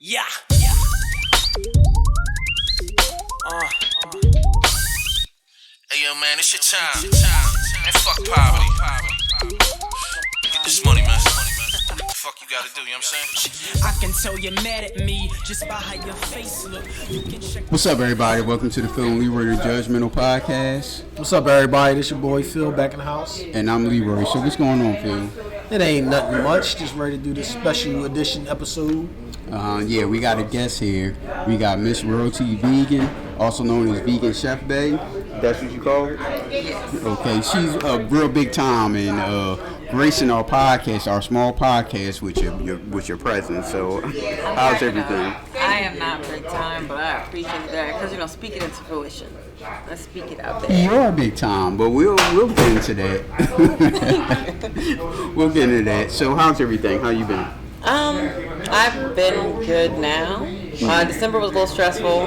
Yeah. Hey yo, man, it's your time. Man, fuck poverty. Get this money, man. What the fuck you gotta do, you know what I'm saying? I can tell you're mad at me just by how your face look. You can check. What's up, everybody? Welcome to the Phil Leroy, the Judgemental podcast. What's up, everybody? This your boy Phil back in the house. And I'm Leroy. So what's going on, Phil? It ain't nothing much. Just ready to do this special edition episode. Yeah, we got a guest here. We got Miss Royalty Vegan, also known as Vegan Chef Bae. That's what you call her? Okay, she's real big time in gracing our podcast, our small podcast, with your presence. So, how's everything? I am not big time, but I appreciate that because speak it into fruition. Let's speak it out there. You are big time, but we'll get into that. We'll get into that. So, how's everything? How you been? I've been good now. December was a little stressful.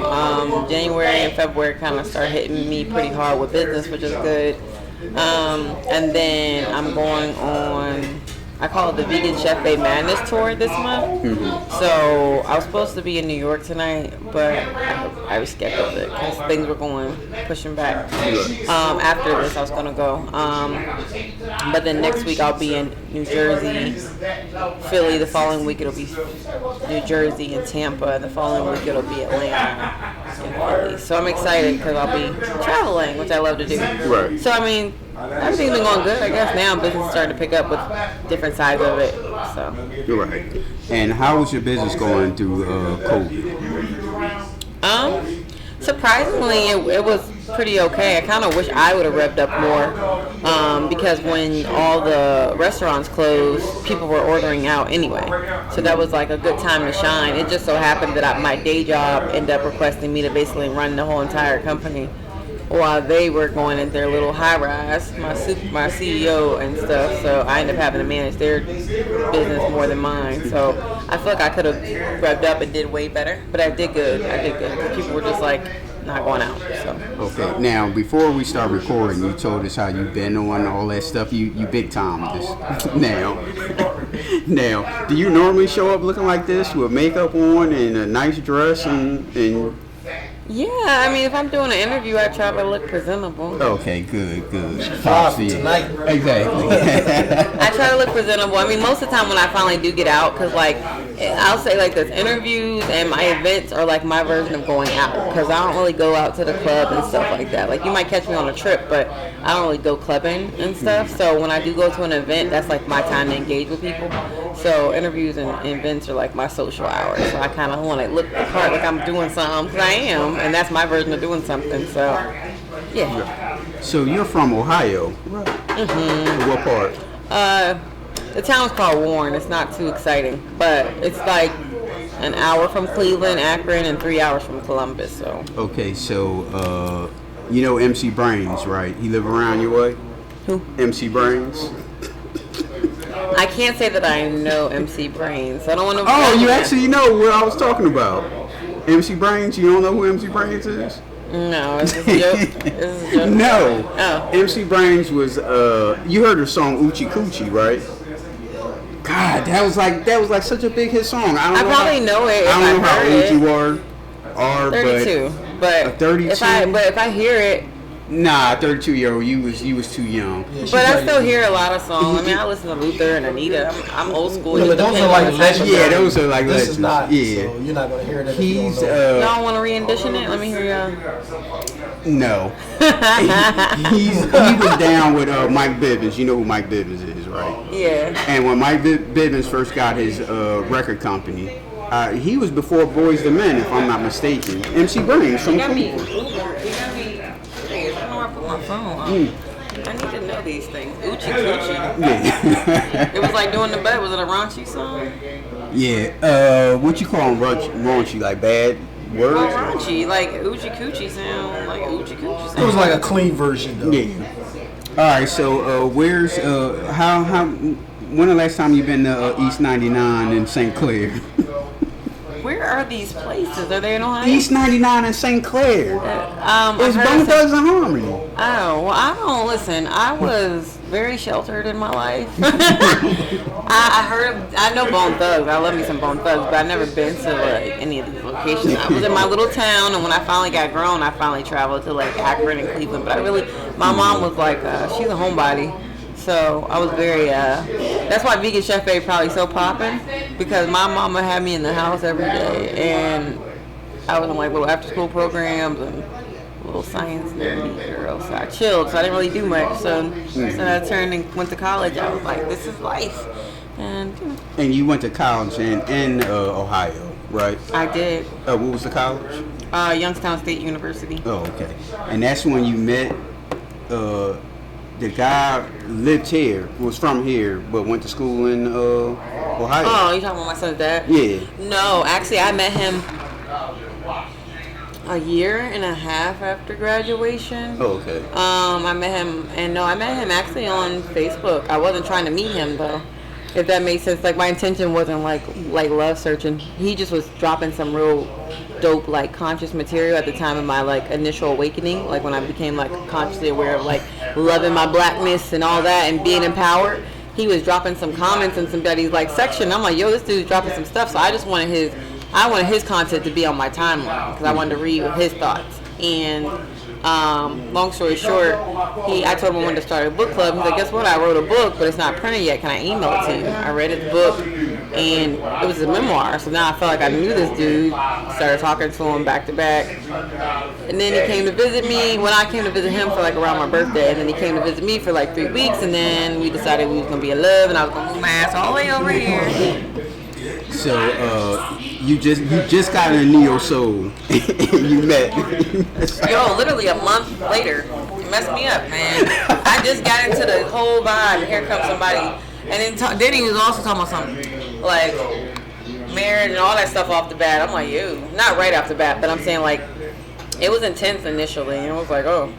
January and February kind of started hitting me pretty hard with business, which is good. And then I'm going on, I call it the Vegan Chef Bae Madness Tour this month. Mm-hmm. So I was supposed to be in New York tonight, but I rescheduled it because things were pushing back. After this, I was going to go. But then next week I'll be in New Jersey, Philly. The following week it'll be New Jersey and Tampa. And the following week it'll be Atlanta and Philly. So I'm excited because I'll be traveling, which I love to do. Right. So I mean, everything's been going good. I guess now business is starting to pick up with different sides of it. So. You're right. And how was your business going through COVID? Surprisingly, it was pretty okay. I kind of wish I would have revved up more because when all the restaurants closed, people were ordering out anyway. So that was like a good time to shine. It just so happened that my day job ended up requesting me to basically run the whole entire company while they were going in their little high-rise, my CEO and stuff. So I ended up having to manage their business more than mine. So I feel like I could have revved up and did way better, but I did good. People were just like not going out. So. Okay. Now, before we start recording, you told us how you've been on all that stuff. You big time this now. Now, do you normally show up looking like this with makeup on and a nice dress and Yeah, I mean, if I'm doing an interview, I try to look presentable. Okay, good. Tonight. Exactly. I try to look presentable. I mean, most of the time when I finally do get out, because I'll say like this, interviews and my events are like my version of going out, because I don't really go out to the club and stuff like that. Like, you might catch me on a trip, but I don't really go clubbing and stuff. So when I do go to an event, that's like my time to engage with people. So interviews and events are like my social hours. So I kind of want to look the part like I'm doing something, because I am. And that's my version of doing something, so, yeah. So you're from Ohio? Right. Mm-hmm. What part? The town's called Warren. It's not too exciting, but it's like an hour from Cleveland, Akron, and 3 hours from Columbus, so. Okay, so, you know MC Brains, right? He live around your way? Who? MC Brains? I can't say that I know MC Brains. I don't want to. Oh, you actually know what I was talking about. MC Brains, you don't know who MC Brains is? No, is this a joke? Is this a joke? No. Oh. MC Brains was you heard the song Oochie Coochie, right? God, that was like such a big hit song. I probably know it. I don't know how old you are 32. But 32. If I hear it. Nah, 32-year-old, you was too young. Yeah, But I still hear a lot of songs. I mean, I listen to Luther and Anita. I'm old school. Yeah, but those are like legends. Yeah, those are like legends. This is not. Yeah. So you're not gonna hear that. He's Y'all want to re-edition it? Let me hear y'all. No. he was down with Mike Bibbins. You know who Mike Bibbins is, right? Yeah. And when Mike Bibbins first got his record company, he was before Boys II Men, if I'm not mistaken. MC Brains. You got me. Hey, I don't know where I put my phone. I need to know these things. Oochie Coochie. Yeah. It was like doing the bed. Was it a raunchy song? Yeah. What you call raunchy? Like bad words? Oh, raunchy. Like Oochie Coochie sound. Like Oochie Coochie sound. It was like a clean version, though. Yeah. All right. So where's when the last time you been to East 99 in St. Clair? where are these places? Are they in Ohio? East 99 in St. Clair. It's Bone Thugs and Harmony. Oh, well, I don't listen. I was very sheltered in my life. I know Bone Thugs. I love me some Bone Thugs, but I've never been to like any of these locations. I was in my little town, and when I finally got grown, I finally traveled to like Akron and Cleveland. But my mom was like, she's a homebody. So I was very, that's why Vegan Chef Bae probably so popping, because my mama had me in the house every day, and I was in like little after school programs and little science nerdy girl. So I chilled, so I didn't really do much. So when I turned and went to college, I was like, this is life. And you know. And you went to college in Ohio, right? I did. What was the college? Youngstown State University. Oh, okay. And that's when you met the guy lived here, was from here, but went to school in Ohio. Oh, you talking about my son's dad? Yeah. No, actually, I met him a year and a half after graduation. Oh, okay. I met him actually on Facebook. I wasn't trying to meet him though, if that makes sense. Like my intention wasn't like love searching. He just was dropping some real dope like conscious material at the time of my like initial awakening, like when I became like consciously aware of like loving my blackness and all that and being empowered. He was dropping some comments in somebody's like section. I'm like, yo, this dude's dropping some stuff. So I just wanted his content to be on my timeline because I wanted to read his thoughts. And long story short, I told him I wanted to start a book club. He's like, guess what? I wrote a book, but it's not printed yet. Can I email it to you? I read his book, and it was a memoir. So now I felt like I knew this dude. Started talking to him back to back. And then he came to visit me. When I came to visit him for like around my birthday, and then he came to visit me for like 3 weeks, and then we decided we was going to be in love, and I was going to move my ass all the way over here. So, you just got in a neo soul and you met. Yo, literally a month later, it messed me up, man. I just got into the whole vibe, and here comes somebody, and then he was also talking about something like marriage and all that stuff off the bat. I'm like, ew, not right off the bat, but I'm saying like it was intense initially, and I was like, oh,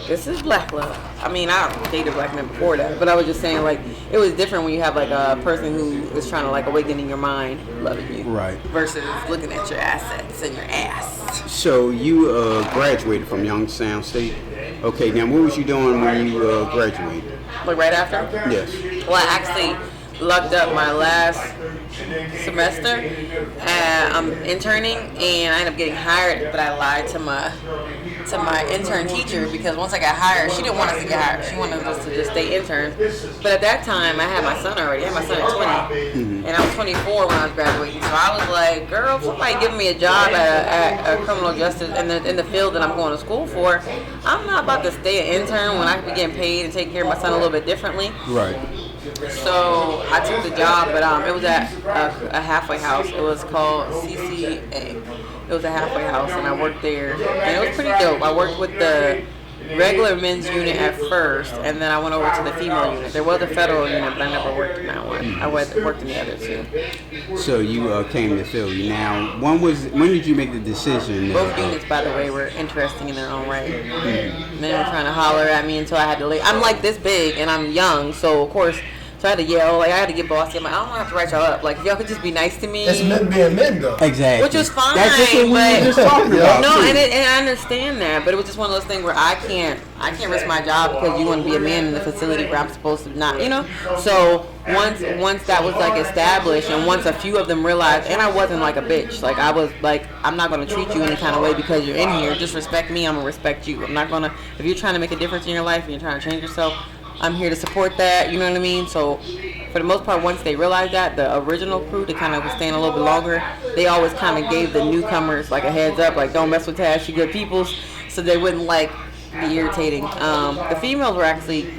this is black love. I mean, I dated black men before that, but I was just saying like it was different when you have like a person who is trying to like awaken in your mind, loving you, right, versus looking at your assets and your ass. So you graduated from Youngstown State. Okay, now what was you doing when you graduated? Like right after? Yes. Well, I actually lucked up my last semester. I'm interning, and I ended up getting hired, but I lied to my intern teacher because once I got hired, she didn't want us to get hired. She wanted us to just stay interns. But at that time, I had my son already. I had my son at 20, and I was 24 when I was graduating. So I was like, girl, somebody giving me a job at a criminal justice in the field that I'm going to school for. I'm not about to stay an intern when I could be getting paid and take care of my son a little bit differently. Right. So I took the job, but it was at a halfway house. It was called CCA. It was a halfway house, and I worked there, and it was pretty dope. I worked with the regular men's unit at first, and then I went over to the female unit. There was a federal unit, but I never worked in that one. I worked in the other two. So you came to Philly. Now, when did you make the decision? Both units, by the way, were interesting in their own right. Mm-hmm. They were trying to holler at me until I had to leave. I'm like this big, and I'm young, so of course. So I had to yell, like I had to get bossy. I'm like, I don't have to write y'all up. Like if y'all could just be nice to me. It's men being men though. Exactly. Which was fine. That's just what we were just talking about. No, and I understand that, but it was just one of those things where I can't risk my job because you want to be a man in the facility where I'm supposed to not, you know. So once that was like established, and once a few of them realized, and I wasn't like a bitch. Like I was like, I'm not gonna treat you any kind of way because you're in here. Just respect me. I'm gonna respect you. I'm not gonna. If you're trying to make a difference in your life and you're trying to change yourself, I'm here to support that, you know what I mean? So for the most part, once they realized that, the original crew, that kind of was staying a little bit longer, they always kind of gave the newcomers like a heads up, like don't mess with Tash, she good peoples, so they wouldn't like be irritating. The females were actually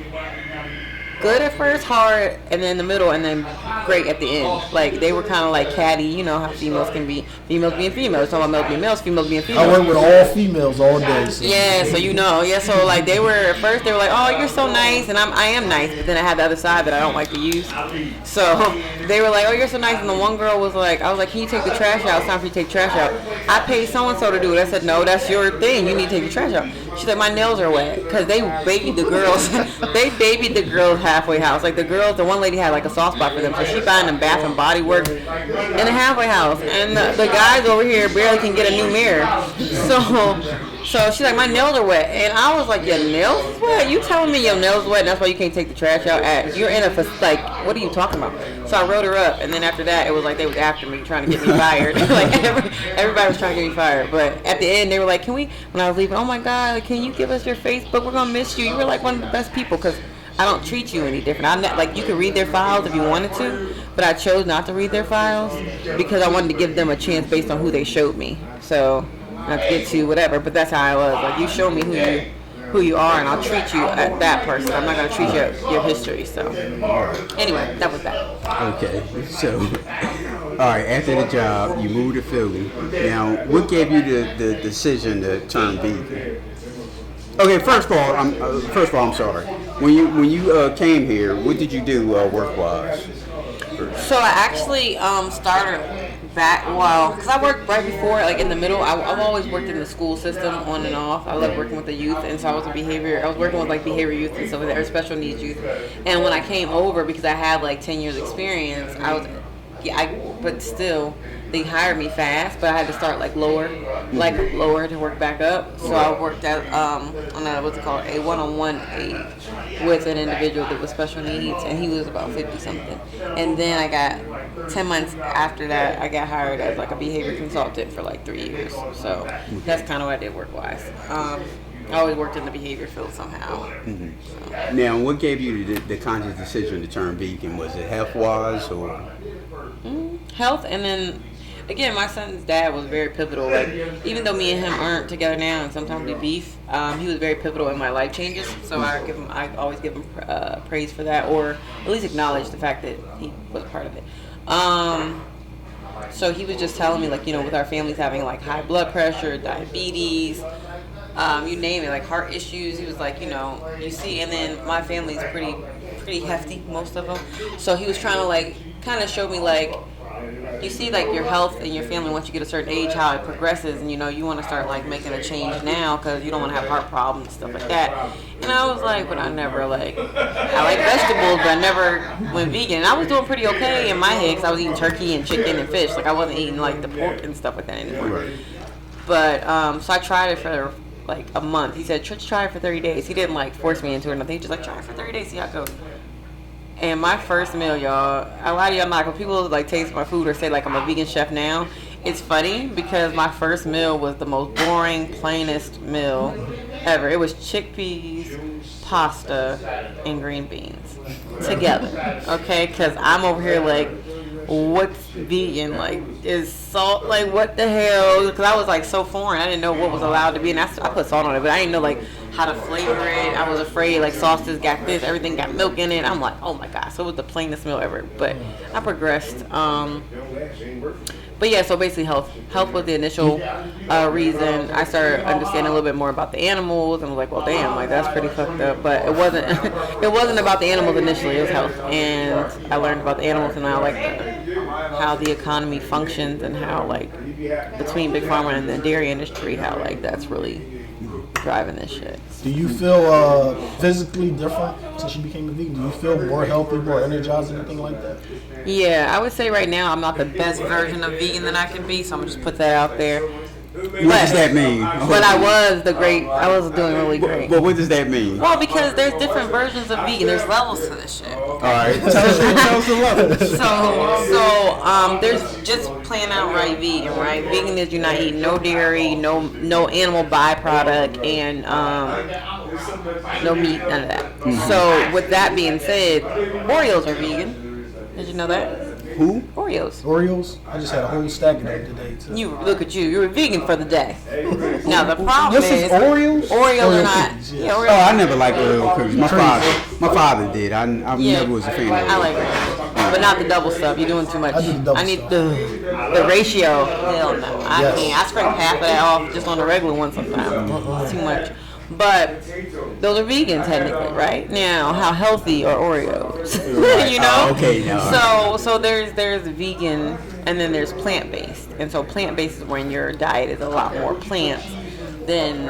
good at first, hard, and then in the middle, and then great at the end. Like they were kind of like catty, you know how females can be. Females being females, talking about males being males, females being females. I work with all females all day. So. Yeah, so you know, yeah. So like they were at first, they were like, "Oh, you're so nice," and I am nice, but then I had the other side that I don't like to use. So they were like, "Oh, you're so nice," and the one girl was like, "I was like, can you take the trash out? It's time for you to take trash out." I paid so and so to do it. I said, "No, that's your thing. You need to take the trash out." She's like, my nails are wet because they babied the girls. They babied the girls halfway house. Like the girls, the one lady had like a soft spot for them, so she buying them Bath and Body Works in a halfway house, and the guys over here barely can get a new mirror. So she's like, my nails are wet, and I was like, your nails is wet? You telling me your nails are wet, and that's why you can't take the trash out? You're in a like, what are you talking about? So I wrote her up, and then after that, it was like they was after me, trying to get me fired. Like everybody was trying to get me fired, but at the end, they were like, when I was leaving, oh my God, like, can you give us your Facebook? We're gonna miss you. You were like one of the best people, because I don't treat you any different. Like, you could read their files if you wanted to, but I chose not to read their files because I wanted to give them a chance based on who they showed me. So, not to get to whatever, but that's how I was. Like, you show me who you are, and I'll treat you at that person. I'm not going to treat your history. So, anyway, that was that. Okay, so, all right, after the job, you moved to Philly. Now, what gave you the decision to turn vegan? Okay, first of all, I'm sorry. When you came here, what did you do work-wise? So I actually started back, because I worked right before, like in the middle. I've always worked in the school system on and off. I love working with the youth, and so I was working with like behavior youth and stuff like that, or special needs youth. And when I came over, because I had like 10 years experience, but still, they hired me fast, but I had to start like lower to work back up. So I worked at on a one-on-one aid with an individual that was special needs, and he was about 50 something. And then I got 10 months after that, I got hired as like a behavior consultant for like 3 years. So that's kind of what I did work-wise. I always worked in the behavior field somehow. Mm-hmm. So. Now, what gave you the conscious decision to turn vegan? Was it health-wise or? Health, and then again, my son's dad was very pivotal. Like, even though me and him aren't together now, and sometimes we beef, he was very pivotal in my life changes. So I always give him praise for that, or at least acknowledge the fact that he was a part of it. So he was just telling me, like, with our families having like high blood pressure, diabetes, you name it, like heart issues. He was like, you see, and then my family's pretty hefty, most of them. So he was trying to like kind of show me, like, you see, like, your health and your family, once you get a certain age, how it progresses, and you want to start like making a change now because you don't want to have heart problems and stuff like that. And I was like, but I never I like vegetables, but I never went vegan. And I was doing pretty okay in my head because I was eating turkey and chicken and fish. Like, I wasn't eating like the pork and stuff like that anymore. Right. But so I tried it for like a month. He said, try it for 30 days. He didn't like force me into it or nothing. He just like, try it for 30 days, see how it goes. And my first meal, y'all, a lot of y'all not, when people like taste my food or say like I'm a vegan chef now, it's funny because my first meal was the most boring, plainest meal ever. It was chickpeas, pasta, and green beans together. Okay, because I'm over here like, what's vegan? Like, is salt, like, what the hell? Because I was like so foreign, I didn't know what was allowed to be, and I put salt on it, but I didn't know like how to flavor it. I was afraid like sauces got this, everything got milk in it. I'm like, oh my god. So it was the plainest meal ever, but I progressed. But yeah, so basically health was the initial reason. I started understanding a little bit more about the animals, and was like, well, damn, like that's pretty fucked up. But it wasn't it wasn't about the animals initially. It was health, and I learned about the animals, and now like how the economy functions, and how like between big pharma and the dairy industry, how like that's really driving this shit. Do you feel physically different since you became a vegan? Do you feel more healthy, more energized, anything like that? Yeah, I would say right now I'm not the best version of vegan that I can be, so I'm gonna just put that out there. What does that mean? But I was doing really great. Well, what does that mean? Well, because there's different versions of vegan. There's levels to this shit. All right, tell us the levels. So there's just plain outright vegan, right? Vegan is you're not eating no dairy, no animal byproduct, and no meat, none of that. Mm-hmm. So with that being said, Oreos are vegan. Did you know that? Who? Oreos. I just had a whole stack of them today too. Look at you. You're a vegan for the day. Now the problem is Oreos. Oreos are not. Cookies, Yeah, Oh, I never liked Oreo cookies. My father did. I never was a fan of it. I like it, but not the double stuff. You're doing too much. I do the double I need stuff. the ratio. Hell no. I Yes. can't. I scrape half of that off just on the regular one sometimes. It's too much. But those are vegan technically, right? Now, how healthy are Oreos? Right. You know? Okay. No. So there's vegan, and then there's plant-based. And so plant-based is when your diet is a lot more plants. than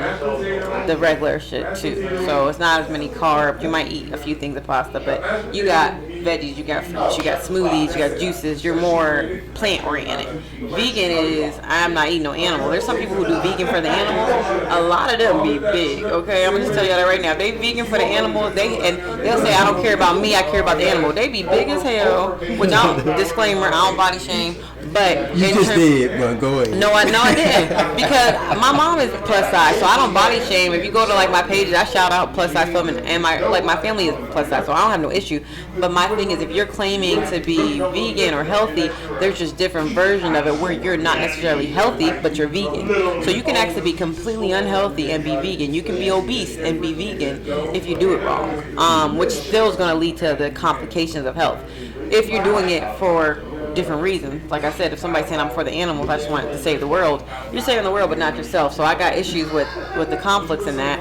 the regular shit too. So it's not as many carbs. You might eat a few things of pasta, but you got veggies, you got fruits, you got smoothies, you got juices. You're more plant oriented. Vegan is I'm not eating no animal. There's some people who do vegan for the animal. A lot of them be big. Okay, I'm gonna just tell you that right now. They vegan for the animals. They'll say I don't care about me. I care about the animal. They be big as hell. Which I don't disclaimer. I don't body shame. But you just did, but go ahead. No, I didn't, because my mom is plus size, so I don't body shame. If you go to like my pages, I shout out plus size women, and my family is plus size, so I don't have no issue. But my thing is, if you're claiming to be vegan or healthy, there's just different version of it where you're not necessarily healthy, but you're vegan. So you can actually be completely unhealthy and be vegan. You can be obese and be vegan if you do it wrong, which still is going to lead to the complications of health. If you're doing it for different reasons. Like I said, if somebody's saying I'm for the animals, I just want to save the world. You're saving the world, but not yourself. So I got issues with the conflicts in that.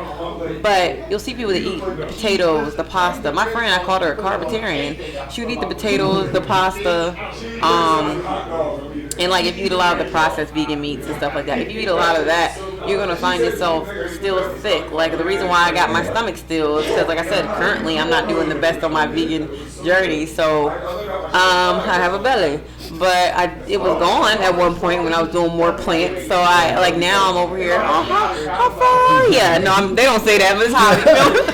But you'll see people that eat the potatoes, the pasta. My friend, I called her a carbitarian. She would eat the potatoes, the pasta, and like if you eat a lot of the processed vegan meats and stuff like that, if you eat a lot of that, you're going to find yourself still sick. Like the reason why I got my stomach still is because, like I said, currently I'm not doing the best on my vegan journey. So I have a belly. But it was gone at one point when I was doing more plants. So now I'm over here. Oh, how far are you? No, they don't say that, but it's how I be feeling.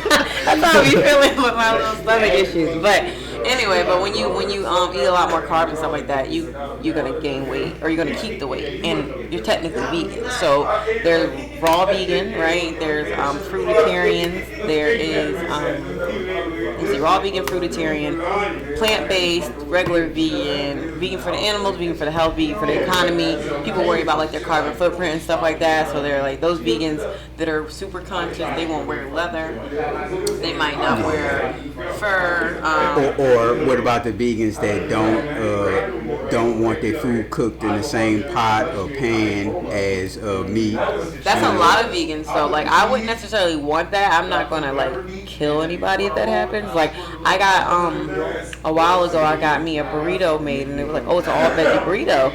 That's how I be feeling with my little stomach issues. But anyway, when you eat a lot more carbs and stuff like that, you're gonna gain weight, or you're gonna keep the weight, and you're technically vegan. So there's raw vegan, right? There's fruitarians. There is raw vegan, fruitarian, plant-based, regular vegan, vegan for the animals, vegan for the health, vegan for the economy. People worry about like their carbon footprint and stuff like that. So they're like those vegans that are super conscious. They won't wear leather. They might not wear fur. Or what about the vegans that don't want their food cooked in the same pot or pan as meat? That's a lot of vegans. So like I wouldn't necessarily want that. I'm not gonna like kill anybody if that happens. Like I got a while ago I got me a burrito made, and it was like, oh, it's an all veggie burrito.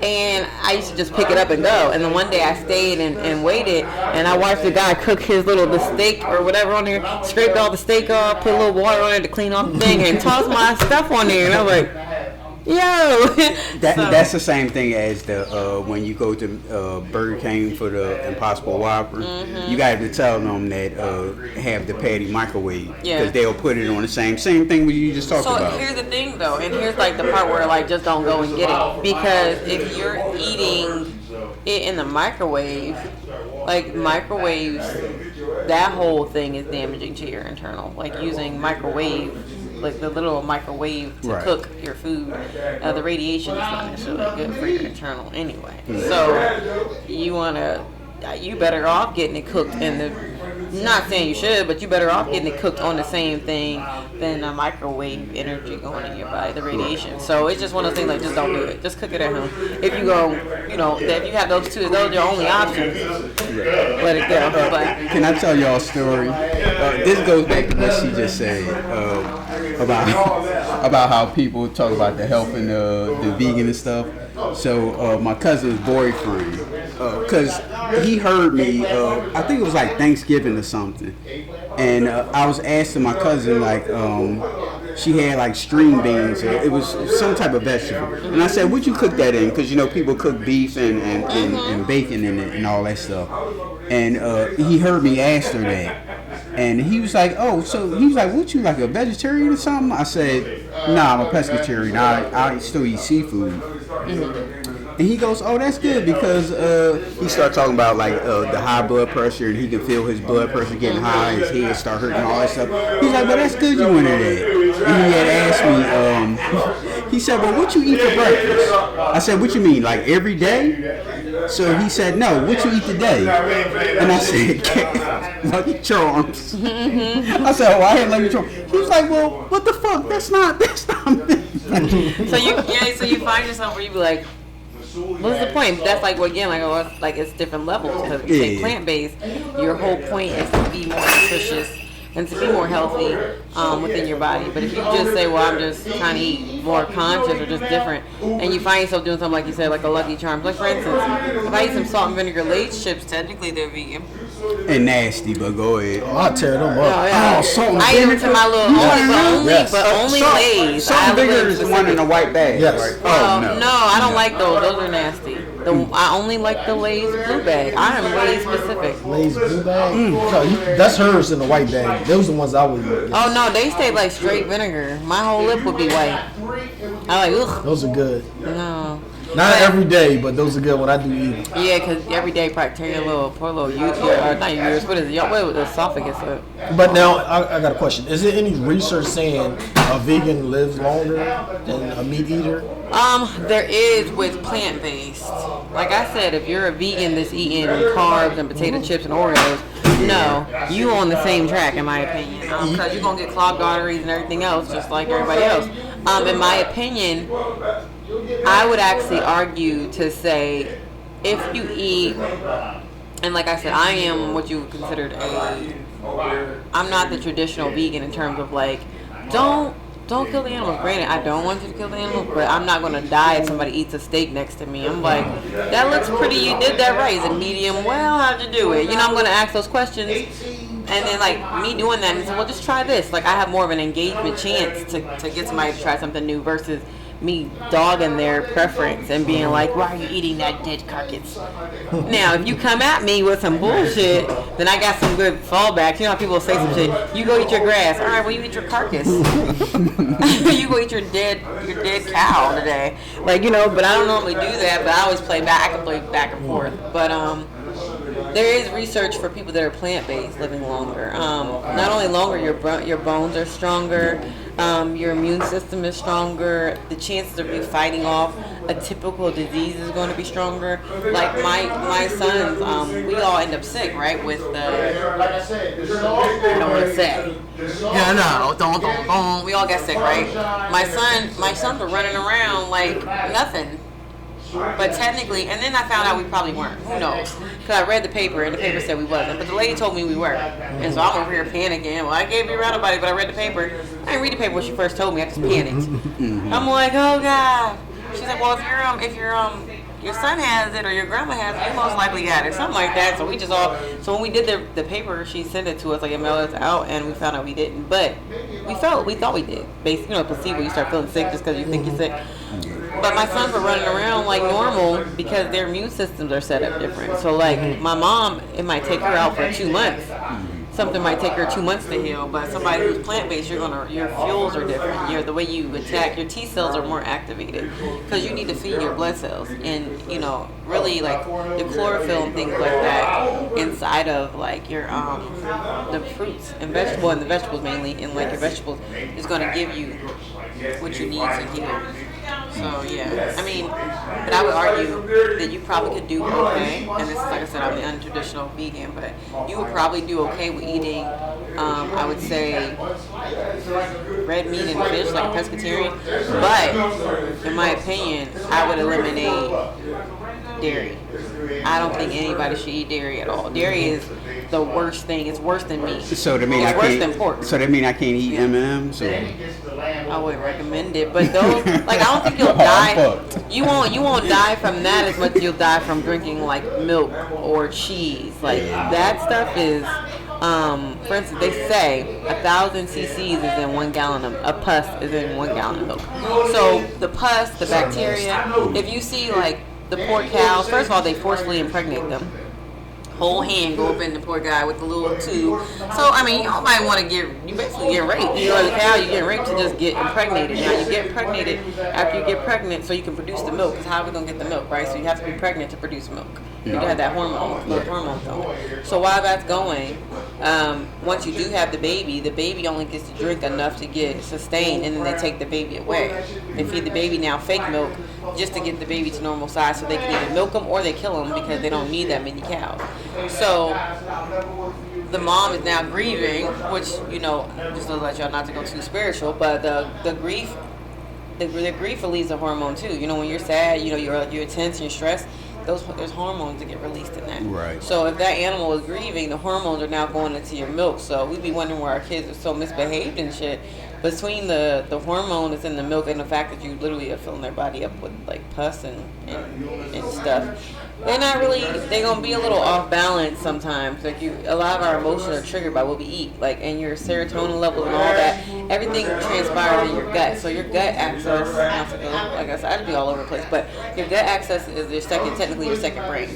And I used to just pick it up and go. And then one day I stayed and waited, and I watched the guy cook the steak or whatever on there, scraped all the steak off, put a little water on it to clean off the thing, and tossed my stuff on there. And I was like, yo. That's the same thing as the when you go to Burger King for the Impossible Whopper. Mm-hmm. You got to tell them that have the patty microwave, because they'll put it on the same thing what you just talked about. So here's the thing though, and here's like the part where like just don't go and get it, because if you're eating it in the microwave, like microwaves, that whole thing is damaging to your internal. Like using microwave, like the little microwave to cook your food, the radiation is not necessarily good for your internal anyway. So you better off getting it cooked in the, not saying you should, but you better off getting it cooked on the same thing than the microwave energy going in your body, the radiation. So it's just one of those things, like just don't do it. Just cook it at home. If you go, if you have those two, those are your only options, let it go. But can I tell y'all a story? This goes back to what she just said about how people talk about the health and the vegan and stuff. So my cousin's boyfriend, because he heard me, I think it was like Thanksgiving or something, and I was asking my cousin, like, she had like string beans, it was some type of vegetable, and I said, "Would you cook that in?" Because people cook beef and bacon in it and all that stuff, and he heard me ask her that. And he was like, "Oh, so he was like, what, you like a vegetarian or something?" I said, "Nah, I'm a pescatarian. I still eat seafood." And he goes, "Oh, that's good," because he started talking about like the high blood pressure, and he can feel his blood pressure getting high, his head start hurting, all that stuff. He's like, "Well, that's good you went in there." And he had asked me, he said, "Well, what you eat for breakfast?" I said, "What you mean, like every day?" So he said, "No, what you eat today?" And I said, "Lucky Charms." I said, "Oh, I had Lucky Charms." He was like, "Well, what the fuck? That's not me." So you find yourself where you be like, what's the point? That's like, well, again, like it's different levels, because if you say plant-based, your whole point is to be more nutritious and to be more healthy within your body. But if you just say, well, I'm just trying to eat more conscious or just different, and you find yourself doing something like you said, like a Lucky Charms. Like for instance, if I eat some salt and vinegar Lay's chips, technically they're vegan. And nasty, but go ahead. Oh, I'll tear them up. Oh, yeah. Salt and I eat them to my little but only Lay's. Salt and vinegar is the one in a white bag. Yes. Right? No, I don't like those. Those are nasty. I only like the Lay's blue bag. I am Lay's specific. Lay's blue bag? No, that's hers in the white bag. Those are the ones I would eat. Oh no, they stay like straight vinegar. My whole lip would be white. I like, ugh. Those are good. No. Not every day, but those are good when I do eat them. Yeah, because every day probably tear your poor little uterus, or not uterus, what is it? What is the esophagus up? But now, I got a question. Is there any research saying a vegan lives longer than a meat eater? There is with plant-based. Like I said, if you're a vegan that's eating carbs and potato chips and Oreos, no, you on the same track, in my opinion. Because you're going to get clogged arteries and everything else, just like everybody else. In my opinion, I would actually argue to say, if you eat, and like I said, I am what you would consider I'm not the traditional vegan in terms of like, don't kill the animals. Granted, I don't want you to kill the animals, but I'm not going to die if somebody eats a steak next to me. I'm like, that looks pretty, you did that right. Is it medium well? How'd you do it? You know, I'm going to ask those questions. And then, like, me doing that and say, well, just try this. Like, I have more of an engagement chance to get somebody to try something new versus me dogging their preference and being like, why are you eating that dead carcass? Now, if you come at me with some bullshit, then I got some good fallbacks. You know how people say some shit. You go eat your grass. All right, well, you eat your carcass. You go eat your dead cow today. Like, you know, but I don't normally do that, but I always play back. I can play back and forth. But, there is research for people that are plant-based living longer. Not only longer, your bones are stronger, your immune system is stronger, the chances of you fighting off a typical disease is going to be stronger. Like my sons, we all end up sick, right, with the, I don't want to say. Yeah, no, don't. We all get sick, right? My sons were running around like nothing. But technically, and then I found out we probably weren't. Who knows? Because I read the paper, and the paper said we wasn't. But the lady told me we were. And so I'm over here panicking. Well, I gave you around about it, but I read the paper. I didn't read the paper when she first told me. I just panicked. I'm like, oh, God. She's like, well, if your son has it or your grandma has it, you most likely got it. Something like that. So we just all, so when we did the paper, she sent it to us, like it mailed us out, and we found out we didn't. But we thought we did. Basically, placebo, you start feeling sick just because you think you're sick. But my sons were running around like normal because their immune systems are set up different. So like my mom, it might take her out for 2 months. Something might take her 2 months to heal, but somebody who's plant-based, your fuels are different. The way you attack, your T cells are more activated because you need to feed your blood cells, and really like the chlorophyll and things like that inside of like your the fruits and vegetables mainly, and like your vegetables is going to give you what you need to heal. So yeah, I mean, but I would argue that you probably could do okay, and this is like I said, I'm the untraditional vegan, but you would probably do okay with eating, I would say, red meat and fish, like a pescatarian, but in my opinion, I would eliminate dairy. I don't think anybody should eat dairy at all. Dairy is the worst thing. It's worse than meat. So that mean it's worse than pork. So that mean I can't eat M&Ms? I wouldn't recommend it, but those, like, I don't think you'll die. You won't die from that as much as you'll die from drinking like milk or cheese. Like that stuff is, for instance, they say 1,000 cc's is in 1 gallon of, a pus is in 1 gallon of milk. So the pus, the bacteria, if you see like the poor cows, first of all, they forcibly impregnate them. Whole hand go up in the poor guy with the little tube. So, I mean, you might want to you basically get raped. You know, as a cow, you get raped to just get impregnated. Now, you get impregnated after you get pregnant so you can produce the milk. Because how are we going to get the milk, right? So you have to be pregnant to produce milk. You have that hormone going. So while that's going, once you do have the baby only gets to drink enough to get sustained, and then they take the baby away. They feed the baby now fake milk just to get the baby to normal size so they can either milk them or they kill them because they don't need that many cows. So the mom is now grieving, which, just to let y'all not to go too spiritual, but the grief relieves a hormone too. When you're sad, you're tense and you're stressed, there's hormones that get released in that. Right. So if that animal is grieving, the hormones are now going into your milk. So we'd be wondering where our kids are so misbehaved and shit. Between the hormone that's in the milk and the fact that you literally are filling their body up with like pus and stuff, they're gonna be a little off balance sometimes. Like a lot of our emotions are triggered by what we eat, like, and your serotonin levels and all that. Everything transpires in your gut. So your gut access, like I said, I'd be all over the place, but your gut access is technically your second brain.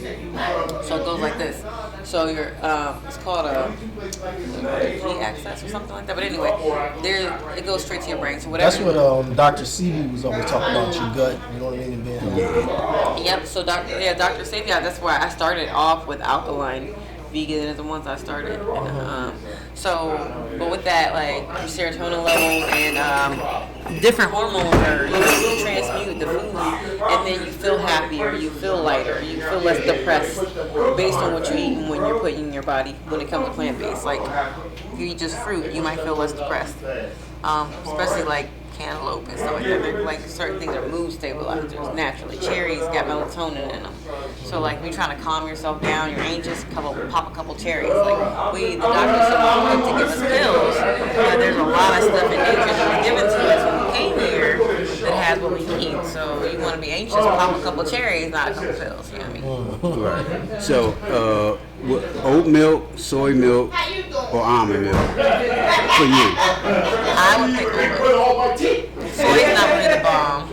So it goes like this. So your it's called a G access or something like that. But anyway, it goes straight to your brain. So whatever. That's what Dr. Sebi was always talking about, your gut. You know what I mean? Yep. So Dr. Sebi, that's where I started off with Alkaline Vegan is the ones I started. And, but with that, like your serotonin levels and different hormones you transmute the food, and then you feel happier, you feel lighter, you feel less depressed based on what you eat and when you're putting in your body when it comes to plant-based. Like if you eat just fruit, you might feel less depressed, especially like cantaloupe and stuff like that. They're, like certain things are mood stabilizers naturally. Cherries got melatonin in them, so like we trying to calm yourself down, you're anxious, pop a couple cherries. Like the doctor said to give us pills, but there's a lot of stuff in nature that was given to us when we came here that has what we need. So you want to be anxious, pop a couple cherries, not a couple pills. You know what I mean? Right. So oat milk, soy milk, or almond milk for you? I would pick oat milk. Soy's not really the bomb.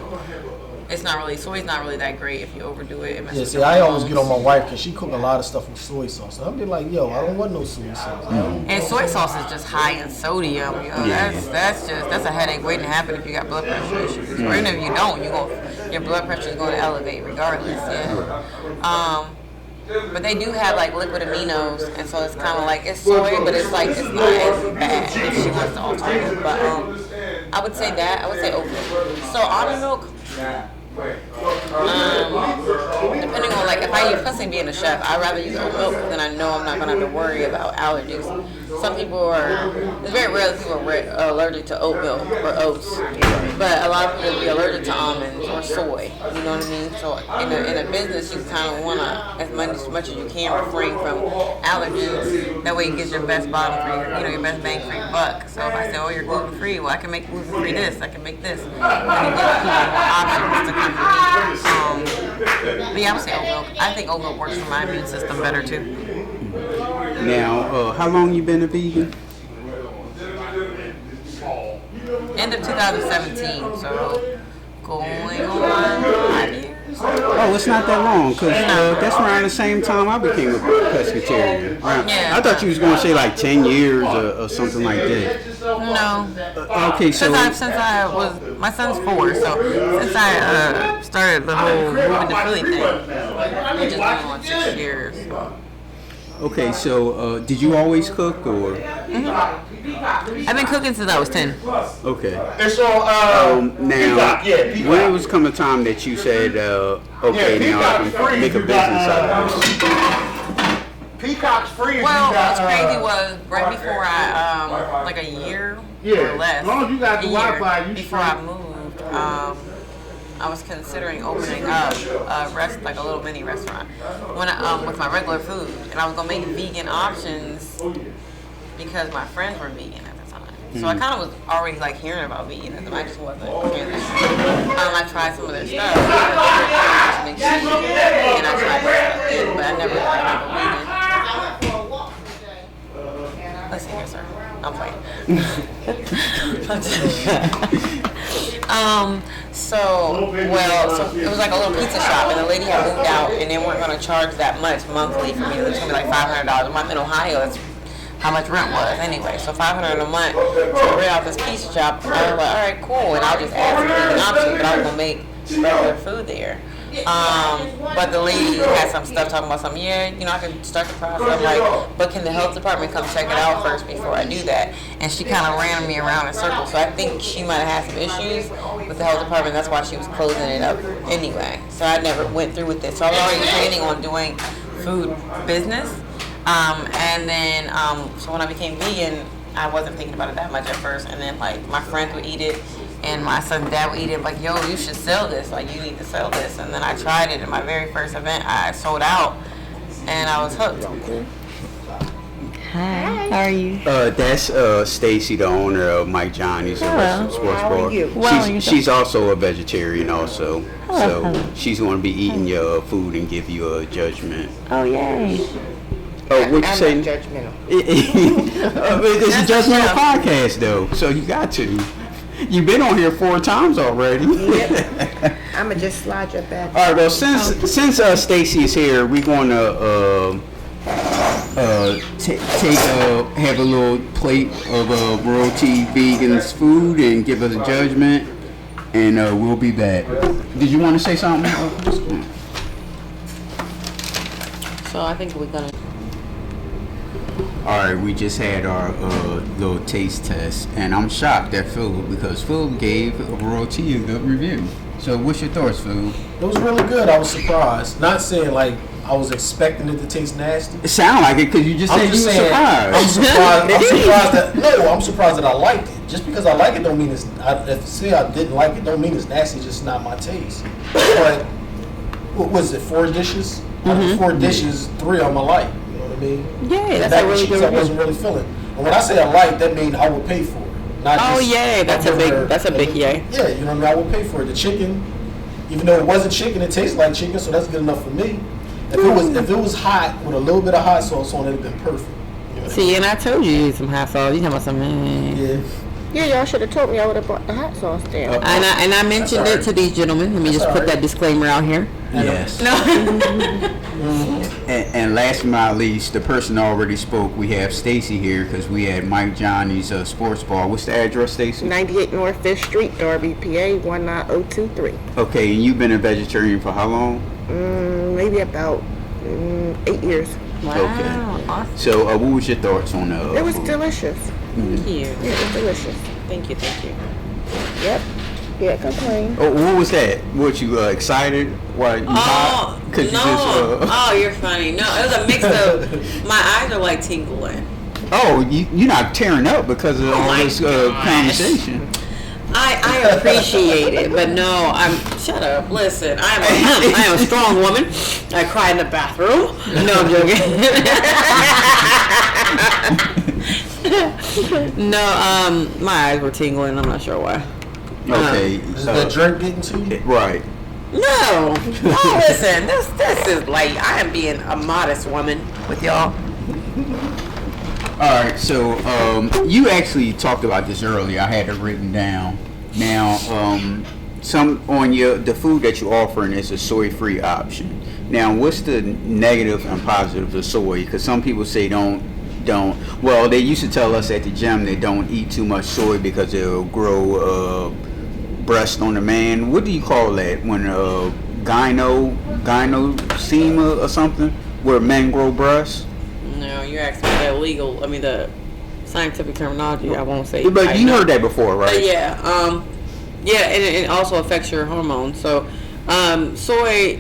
Soy's not really that great if you overdo it. Yeah, see, I always get on my wife because she cook a lot of stuff with soy sauce. And I'll be like, yo, I don't want no soy sauce. And soy sauce is just high in sodium. You know, that's a headache waiting to happen if you got blood pressure issues. Or even if you don't, your blood pressure is going to elevate regardless. Yeah. But they do have like liquid aminos, and so it's kind of like it's soy, but it's like it's not as bad if she wants to alter it. But I would say oat milk. So almond milk. Depending on like if I use, especially being a chef, I'd rather use oat milk because then I know I'm not gonna have to worry about allergies. Some people it's very rare that people are allergic to oat milk or oats, but a lot of people will be allergic to almonds or soy. You know what I mean? So in a business, you kind of wanna as much as you can refrain from allergies. That way, you get your best bottom for your best bang for your buck. So if I say, oh, you're gluten free, well, I can make gluten free this, I can make this, and it gives people more options to come to me. But yeah, I would say oat milk. I think oat milk works for my immune system better too. Now, how long you been a vegan? End of 2017, so going on 5 years. Oh, it's not that long, because that's around the same time I became a pescatarian. Yeah. I thought you was going to say like 10 years or something like that. No. Okay, so... my son's 4, so since I started the whole moving to Philly thing, we just been on 6 years. So. Okay, so did you always cook, or? Mm-hmm. I've been cooking since I was 10. Okay. And so, now, when it was come a time that you said, okay, now I can make a business out of this? Peacock's free. Well, what's crazy was right before I, like a year or less, as long as you got the Wi-Fi, before I moved, I was considering opening up like a little mini restaurant with my regular food, and I was gonna make vegan options because my friends were vegan at the time. So I kind of was already like hearing about veganism. I just wasn't transitioning. I tried some of their stuff, and I tried their stuff, but I never became a vegan. Listen here, sir. I'm playing. So it was like a little pizza shop, and the lady had moved out, and they weren't going to charge that much monthly for me. It was going to be like $500 a month in Ohio. That's how much rent was anyway. So $500 a month to rent out this pizza shop. And I was like, all right, cool. And I'll just add some vegan options, but I was going to make regular food there. But the lady had some stuff talking about something. Yeah, I can start the process. I'm like, but can the health department come check it out first before I do that? And she kind of ran me around in circles. So I think she might have had some issues with the health department. That's why she was closing it up anyway. So I never went through with it. So I was already planning on doing food business. And then, so when I became vegan, I wasn't thinking about it that much at first. And then, like, my friends would eat it. And my son's dad would eat it, like, yo, you should sell this. Like, you need to sell this. And then I tried it in my very first event. I sold out, and I was hooked. Hi, how are you? That's Stacy, the owner of Mikejohnny's sports bar. Well, She's also a vegetarian also. Hello. So she's going to be eating your food and give you a judgment. Oh, yay. Oh, what you I'm saying? not judgmental. It's a judgmental podcast though, so you got to. You've been on here 4 times already. Yep. I'ma just slide your back. All right. Well, since Stacy is here, we're going to have a little plate of Royalty Vegans food and give us a judgment, and we'll be back. Did you want to say something? So I think we're gonna. All right, we just had our little taste test, and I'm shocked at Phil because Phil gave Royalty a good review. So, what's your thoughts, Phil? It was really good. I was surprised. Not saying like I was expecting it to taste nasty. It sounded like it because you just said you were surprised. I'm surprised. I'm surprised that I liked it. Just because I like it don't mean it's. If I didn't like it, don't mean it's nasty. It's just not my taste. But what was it? 4 dishes. Out of the 4 dishes, 3 of them I like. You know what I mean? Yeah, that's Mac a really and cheese good I review. wasn't really feeling. And when I say I like, that means I would pay for it. Not Oh, just, yay, that's a big yay. Yeah, you know what I mean? I would pay for it. The chicken, even though it wasn't chicken, it tastes like chicken, so that's good enough for me. If it was hot with a little bit of hot sauce on it, it'd been perfect. You know? See, and I told you you need some hot sauce. You talking about some Yeah. Yeah, y'all should have told me. I would have brought the hot sauce there. And I mentioned it to these gentlemen. Let me just put that disclaimer out here. Yes. No. And last but not least, the person already spoke. We have Stacy here because we had Mikejohnny's sports bar. What's the address, Stacy? 98 North 5th Street, Darby, PA 19023. Okay, and you've been a vegetarian for how long? Maybe about 8 years. Wow. Okay. Awesome. So, what was your thoughts on It was food? delicious. Thank you. Yeah, it was delicious. Thank you. Yep. Can't complain. Oh, what was that? What you excited? Why you hot? Oh, 'Cause no. Oh, you're funny. No, it was a mix of, my eyes are like tingling. Oh, you're not tearing up because of all my this gosh. conversation. I appreciate it, but no, shut up. Listen, I am a strong woman. I cry in the bathroom. No, I'm joking. No, my eyes were tingling. I'm not sure why. Okay. Is that drink getting to you? Right. No, listen, this is like, I am being a modest woman with y'all. All right. So you actually talked about this earlier. I had it written down. Now, some on the food that you're offering is a soy-free option. Now, what's the negative and positive of soy? Because some people say don't. Well, they used to tell us at the gym they don't eat too much soy because it'll grow breast on the man. What do you call that when gynosema or something, where men grow breasts? No, you're asking me the scientific terminology. I won't say. But you heard that before, right? But yeah, and it also affects your hormones. So, soy,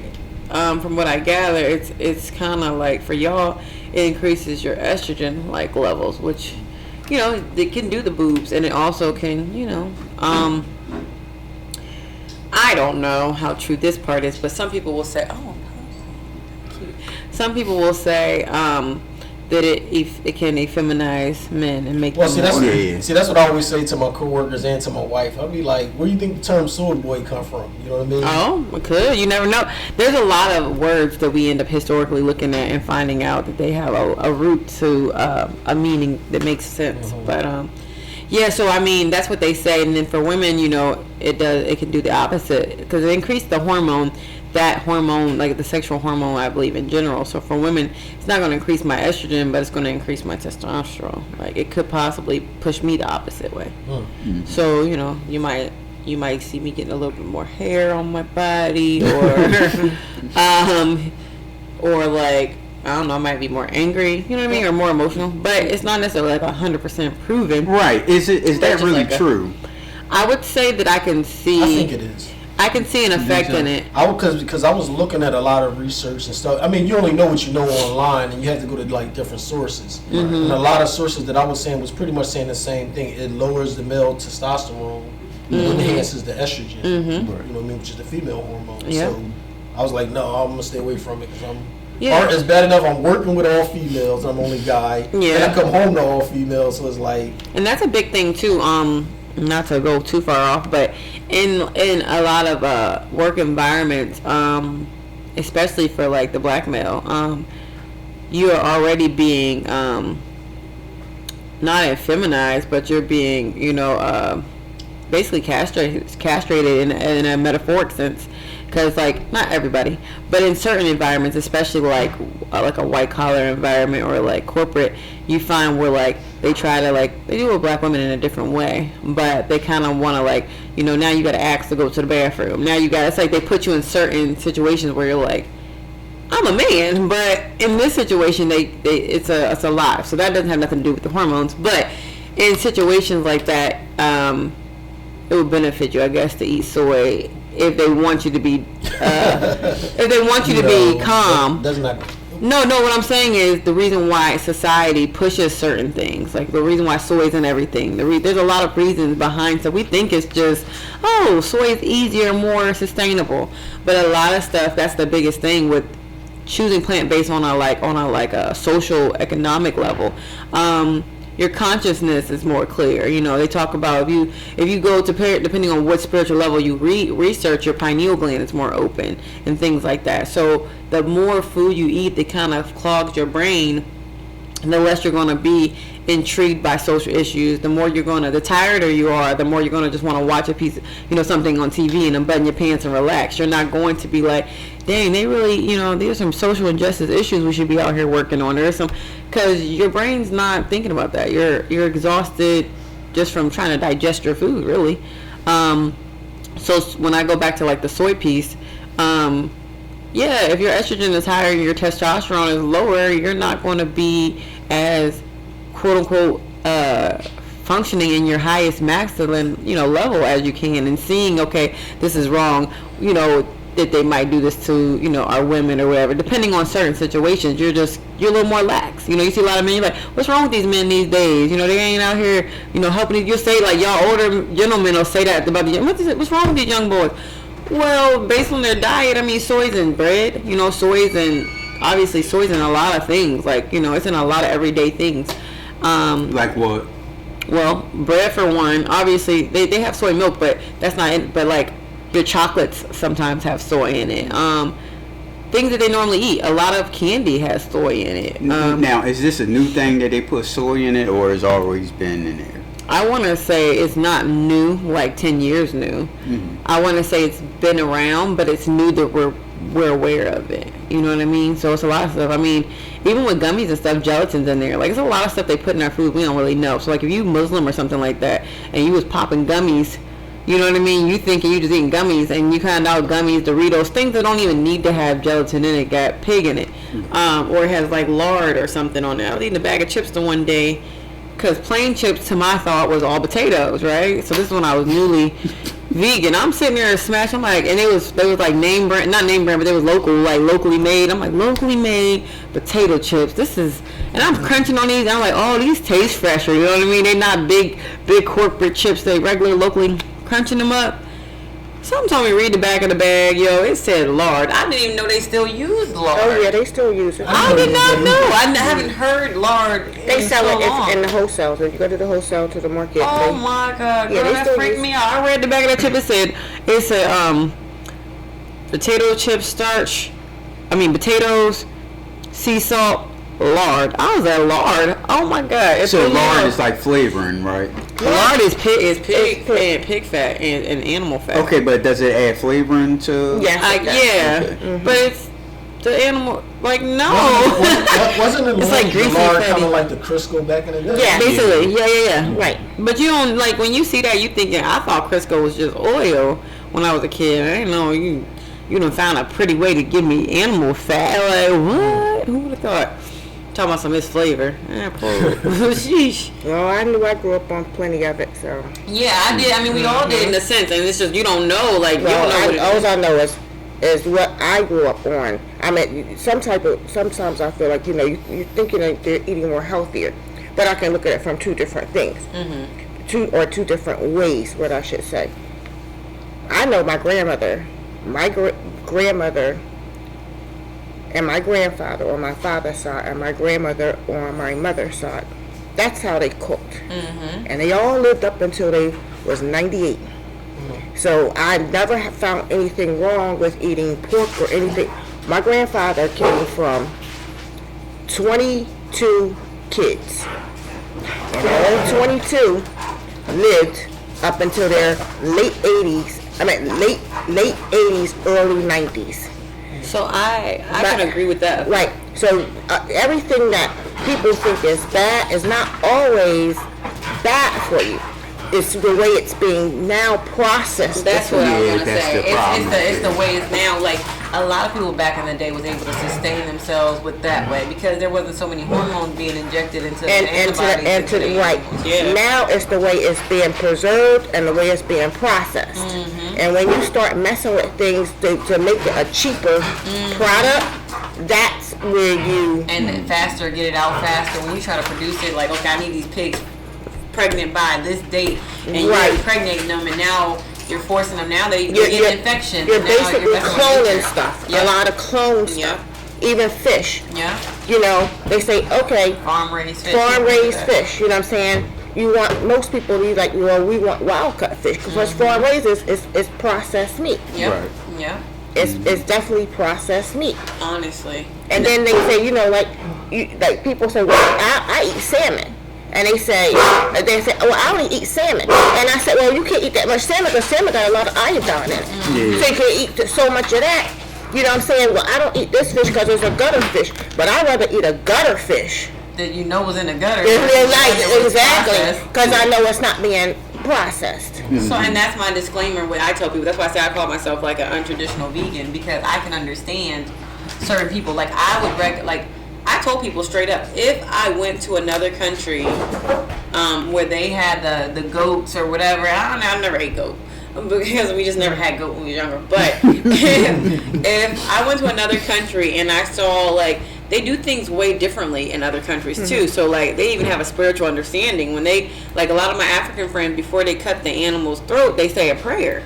from what I gather, it's kind of like for y'all, it increases your estrogen like levels, which, it can do the boobs, and it also can, I don't know how true this part is, but some people will say, cute. Some people will say that it can effeminize men and make them See, more. that's what I always say to my coworkers and to my wife. I'll be like, where do you think the term soy boy come from? You know what I mean? Oh, it could. You never know. There's a lot of words that we end up historically looking at and finding out that they have a root to a meaning that makes sense. Mm-hmm. But yeah, so I mean that's what they say. And then for women, it can do the opposite because it increases the hormone. That hormone, like the sexual hormone, I believe in general. So for women, it's not going to increase my estrogen, but it's going to increase my testosterone. Like it could possibly push me the opposite way. Mm-hmm. So you might see me getting a little bit more hair on my body, or or like I don't know, I might be more angry. You know what I mean, or more emotional. But it's not necessarily like 100% proven. Right? Is that really true? I would say that I can see. I think it is. I can see an effect in it. Because I was looking at a lot of research and stuff. I mean, you only know what you know online, and you have to go to like different sources. And a lot of sources that I was saying was pretty much saying the same thing. It lowers the male testosterone, enhances the estrogen. Right. You know what I mean, which is the female hormone. Yeah. So I was like, no, I'm gonna stay away from it because Yeah. it's bad enough I'm working with all females. I'm the only guy. Yeah. And I come home to all females, so it's like. And that's a big thing too. Not to go too far off, but in a lot of work environments, especially for like the black male, you are already being not effeminized, but you're being, basically castrated in a metaphoric sense. Because, like, not everybody, but in certain environments, especially like a white collar environment or like corporate, you find where like they try to they do with black women in a different way, but they kind of want to now you got to ask to go to the bathroom. Now it's like they put you in certain situations where you're like, I'm a man, but in this situation it's a lie. So that doesn't have nothing to do with the hormones, but in situations like that, it would benefit you, I guess, to eat soy. If they want you to be, calm. Doesn't that? No. What I'm saying is the reason why society pushes certain things, like the reason why soy isn't everything. There's a lot of reasons behind. So we think it's just, soy is easier, more sustainable. But a lot of stuff. That's the biggest thing with choosing plant-based on a social economic level. Your consciousness is more clear. They talk about if you go to depending on what spiritual level you research, your pineal gland is more open and things like that. So the more food you eat that kind of clogs your brain, the less you're going to be intrigued by social issues. The tireder you are, the more you're going to just want to watch a piece, something on TV and unbutton your pants and relax. You're not going to be like, dang, they really, there's some social injustice issues we should be out here working on. There's some, because your brain's not thinking about that. You're exhausted just from trying to digest your food, really. So when I go back to the soy piece, if your estrogen is higher and your testosterone is lower, you're not going to be as quote unquote functioning in your highest masculine level as you can, and seeing, okay, this is wrong, that they might do this to our women or whatever. Depending on certain situations, you're a little more lax. You see a lot of men, you're like, what's wrong with these men these days? They ain't out here helping. You'll say, like, y'all older gentlemen will say that about the what's wrong with these young boys? Well, based on their diet, soy's in bread, soy's in a lot of things, it's in a lot of everyday things. Like what? Well, bread for one. Obviously, they have soy milk, but that's not it. But your chocolates sometimes have soy in it. Things that they normally eat. A lot of candy has soy in it. Now, is this a new thing that they put soy in it, or has always been in there? I want to say it's not new, like 10 years new. Mm-hmm. I want to say it's been around, but it's new that we're aware of it. You know what I mean? So it's a lot of stuff. Even with gummies and stuff, gelatin's in there. It's a lot of stuff they put in our food we don't really know. So if you Muslim or something like that, and you was popping gummies, you know what I mean? You thinking you just eating gummies, and you find out gummies, Doritos, things that don't even need to have gelatin in it, got pig in it, or it has lard or something on it. I was eating a bag of chips the one day, because plain chips to my thought was all potatoes, right? So this is when I was newly vegan. I'm sitting there smashing, and they was name brand, not name brand, but they was locally made. I'm like, locally made potato chips. And I'm crunching on these, and I'm like, oh, these taste fresher. You know what I mean? They're not big corporate chips. They regular, locally crunching them up. Someone told me read the back of the bag, it said lard. I didn't even know they still use lard. Oh yeah, they still use it. I did not know. I haven't heard lard. They sell it in the wholesale. So if you go to the wholesale, to the market. Oh my God, yeah, girl, that freaked me out. I read the back of that chip. It said it's a potato chip starch. Potatoes, sea salt, lard. I was at lard. Oh my God. So lard is like flavoring, right? Lard is pig fat and animal fat. Okay, but does it add flavoring to? Yeah. Okay. Mm-hmm. But it's the animal. No. Wasn't it it's like greasy, lard, kind of like the Crisco back in the day? Yeah, basically. Yeah. Right. But you don't when you see that, you thinking, I thought Crisco was just oil when I was a kid. I didn't know you done found a pretty way to give me animal fat. What? Who would have thought? Talking about some of its flavor. Sheesh. Well, I knew I grew up on plenty of it, so. Yeah, I did. We all did in a sense, and it's just you don't know. You don't know all I know is what I grew up on. Sometimes I feel like you're thinking that they're eating more healthier, but I can look at it from two different things. Mm-hmm. two different ways, what I should say. I know my grandmother, grandmother, and my grandfather on my father's side, and my grandmother on my mother's side. That's how they cooked. And they all lived up until they was 98. So I never have found anything wrong with eating pork or anything. My grandfather came from 22 kids. And all 22 lived up until their late 80s, late 80s, early 90s. So I can agree with that. Right. So everything that people think is bad is not always bad for you. It's the way it's being now processed. That's what I was going to say. It's the way it's now. Like, a lot of people back in the day was able to sustain themselves with that way because there wasn't so many hormones being injected into right. Yeah. Now it's the way it's being preserved and the way it's being processed. And when you start messing with things to make it a cheaper product, that's where you... And then faster, get it out faster. When you try to produce it, like, okay, I need these pigs pregnant by this date, and you're impregnating them, and now you're forcing them. Now they get infections. You're basically cloning stuff. A lot of clone stuff. Even fish. You know, they say, okay, farm raised fish. You know what I'm saying? You want, most people, we want wild cut fish because farm raised is processed meat. It's definitely processed meat. Honestly. And then they say, you know, like people say, well, I eat salmon. And they say, well, I only eat salmon. And I said, well, you can't eat that much salmon because salmon got a lot of iodine in it. So you can't eat so much of that. You know what I'm saying? Well, I don't eat this fish because it's a gutter fish. But I'd rather eat a gutter fish. That you know was in the gutter. Exactly. Because I know it's not being processed. So, and that's my disclaimer when I tell people. That's why I say I call myself like an untraditional vegan, because I can understand certain people. Like, I told people straight up, if I went to another country where they had the goats or whatever, I never ate goat because we just never had goat when we were younger. But if I went to another country and I saw, like, they do things way differently in other countries too. So, like, they even have a spiritual understanding. When they, like, a lot of my African friends, before they cut the animal's throat, they say a prayer.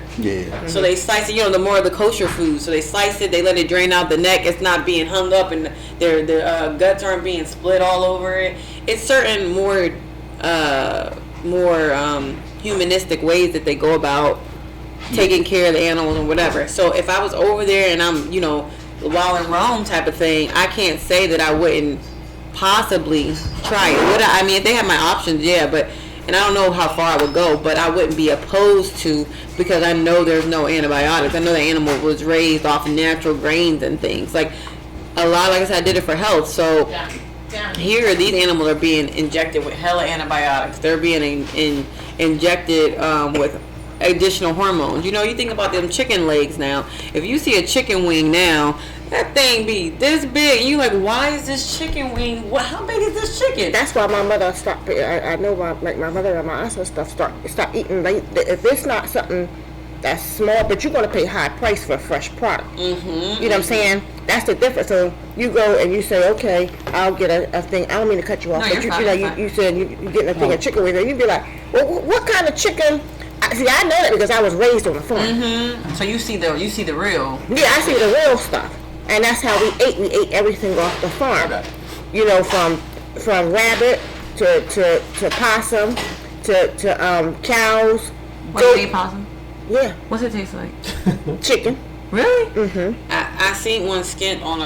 So they slice it, the more of the kosher food. So they slice it, they let it drain out the neck. It's not being hung up, and their guts aren't being split all over it. It's certain more humanistic ways that they go about taking care of the animals and whatever. So if I was over there and I'm, while in Rome type of thing, I can't say that I wouldn't possibly try it. If they have my options, but and I don't know how far I would go, but I wouldn't be opposed to, because I know there's no antibiotics. I know the animal was raised off natural grains and things. Like a lot, like I said, I did it for health. So here, these animals are being injected with hella antibiotics. They're being injected with additional hormones. You think about them chicken legs now. If you see a chicken wing now, that thing be this big. You like, why is this chicken wing? How big is this chicken? That's why my mother stopped. I know my mother and my aunt and stuff stop eating. If it's not something that's small, but you're gonna pay high price for a fresh product. You know what I'm saying? That's the difference. So you go and you say, okay, I'll get a thing. I don't mean to cut you off, but you said you're getting a thing of chicken wings, and you'd be like, well, what kind of chicken? See, I know that because I was raised on a farm. So you see the real. Yeah, I see the real stuff, and that's how we ate. We ate everything off the farm. From rabbit to possum to cows. What do you eat possum? Yeah. What's it taste like? Chicken. Really? I seen one skint on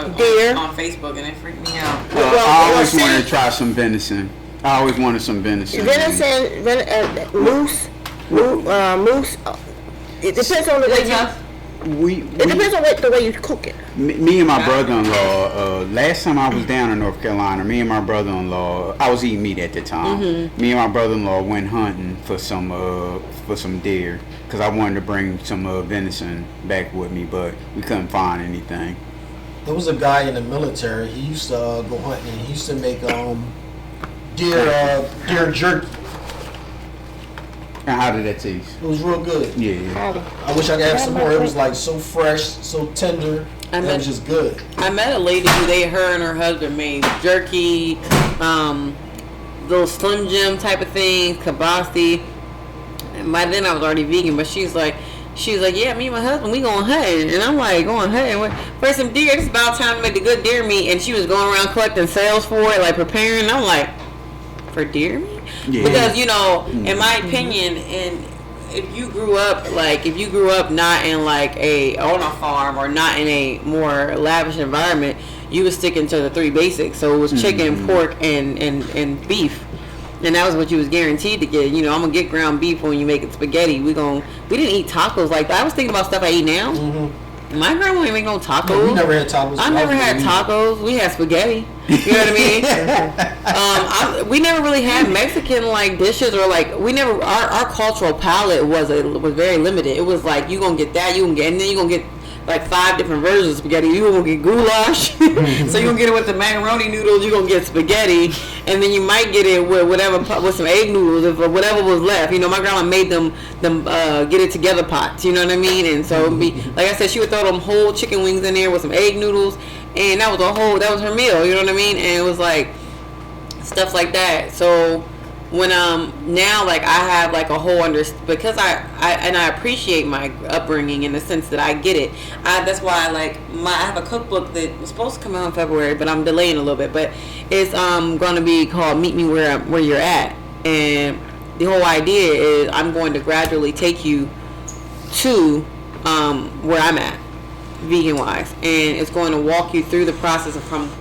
Facebook and it freaked me out. I always wanted to try some venison. I always wanted some venison. Moose. It depends on the way it depends on the way you cook it. Me and my brother-in-law, last time I was down in North Carolina, me and my brother-in-law, I was eating meat at the time. Me and my brother-in-law went hunting for some deer because I wanted to bring some venison back with me, but we couldn't find anything. There was a guy in the military. He used to go hunting. And he used to make deer jerky. And how did that taste? It was real good. Yeah. I wish I could have some more. It was like so fresh, so tender. It was just good. I met a lady her and her husband made jerky, little Slim Jim type of things, kibasi. And by then I was already vegan, but she's like, yeah, me and my husband, we going hunting. And I'm like, going hunting? For some deer, it's about time to make the good deer meat. And she was going around collecting sales for it, like preparing. And I'm like, for deer meat? Yeah. Because, you know, in my opinion, and if you grew up not in like on a farm or not in a more lavish environment, you was sticking to the three basics. So it was chicken, pork, and beef. And that was what you was guaranteed to get. You know, I'm gonna get ground beef when you make it spaghetti. We didn't eat tacos like that. I was thinking about stuff I eat now. My grandma didn't make no tacos. No, we never had tacos. I never had tacos. We had spaghetti. You know what I mean? We never really had Mexican like dishes, or like we never. Our cultural palate was very limited. It was like you gonna get that, and then you gonna get like 5 different versions of spaghetti. You gonna get goulash, so you gonna get it with the macaroni noodles. You gonna get spaghetti, and then you might get it with some egg noodles, if whatever was left. You know, my grandma made them get it together pots. You know what I mean? And so it'd be, like I said, she would throw them whole chicken wings in there with some egg noodles, and that was her meal. You know what I mean? And it was like stuff like that. So when now like I have like a whole because I appreciate my upbringing in the sense that I get it. That's why I have a cookbook that was supposed to come out in February, but I'm delaying a little bit. But it's going to be called Meet Me Where You're At, and the whole idea is I'm going to gradually take you to where I'm at, vegan wise, and it's going to walk you through the process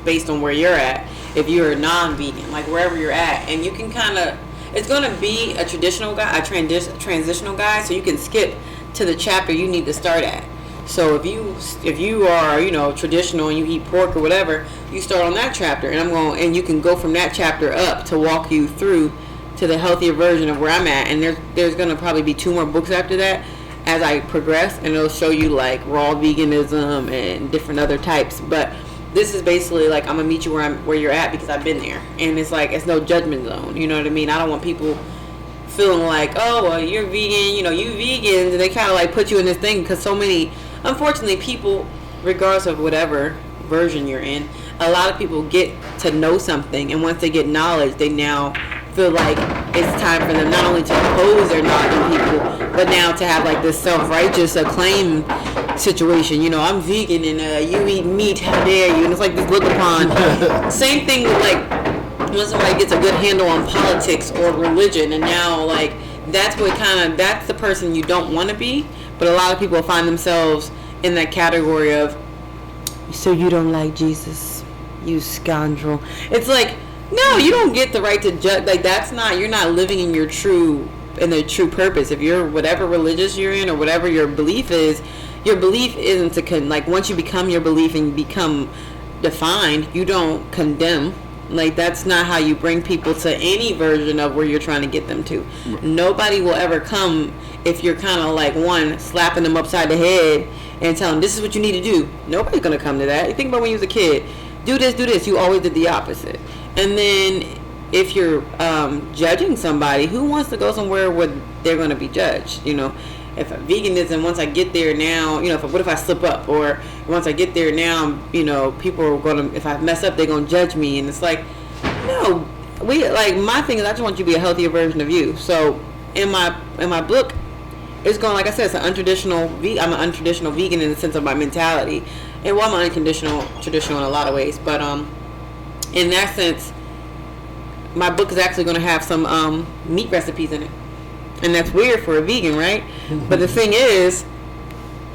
based on where you're at. If you're non-vegan, like wherever you're at, and you can it's going to be a traditional guide, a transitional guide, so you can skip to the chapter you need to start at. So if you are, you know, traditional and you eat pork or whatever, you start on that chapter, and you can go from that chapter up to walk you through to the healthier version of where I'm at. And there's going to probably be 2 more books after that as I progress, and it'll show you like raw veganism and different other types, but this is basically like I'm gonna meet you where you're at, because I've been there, and it's like it's no judgment zone. You know what I mean? I don't want people feeling like, oh well, you're vegan, you know, you vegans, and they kind of like put you in this thing, because so many, unfortunately, people, regardless of whatever version you're in, a lot of people get to know something, and once they get knowledge, they now feel like it's time for them not only to oppose their knowledge people, but now to have like this self-righteous acclaim situation. You know, I'm vegan and you eat meat, how dare you? And it's like this look upon. Same thing with like when somebody gets a good handle on politics or religion, and now like that's the person you don't want to be. But a lot of people find themselves in that category of, so you don't like Jesus, you scoundrel. It's like, no, you don't get the right to judge. Like you're not living in the true purpose. If you're whatever religious you're in or whatever your belief is, your belief isn't to once you become your belief and you become defined, you don't condemn. Like that's not how you bring people to any version of where you're trying to get them to. Right. Nobody will ever come if you're kind of like slapping them upside the head and telling them this is what you need to do. Nobody's gonna come to that. You think about when you was a kid, do this. You always did the opposite. And then if you're judging somebody, who wants to go somewhere where they're going to be judged? You know, if veganism, once I get there now, you know, what if I slip up? Or once I get there now, you know, people are going to, if I mess up, they're going to judge me. And it's like, no, my thing is I just want you to be a healthier version of you. So in my book, it's going, like I said, I'm an untraditional vegan in the sense of my mentality. And I'm traditional in a lot of ways. But in that sense, my book is actually going to have some meat recipes in it. And that's weird for a vegan, right? Mm-hmm. But the thing is,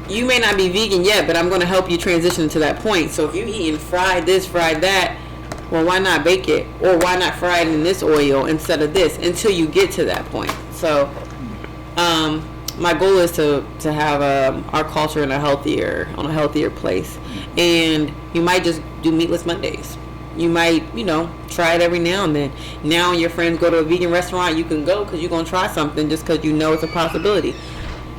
you may not be vegan yet, but I'm going to help you transition to that point. So if you're eating fried this, fried that, well, why not bake it? Or why not fry it in this oil instead of this until you get to that point? So my goal is to have our culture on a healthier place. And you might just do meatless Mondays. You might, you know, try it every now and then. Now your friends go to a vegan restaurant, you can go because you're going to try something just because you know it's a possibility.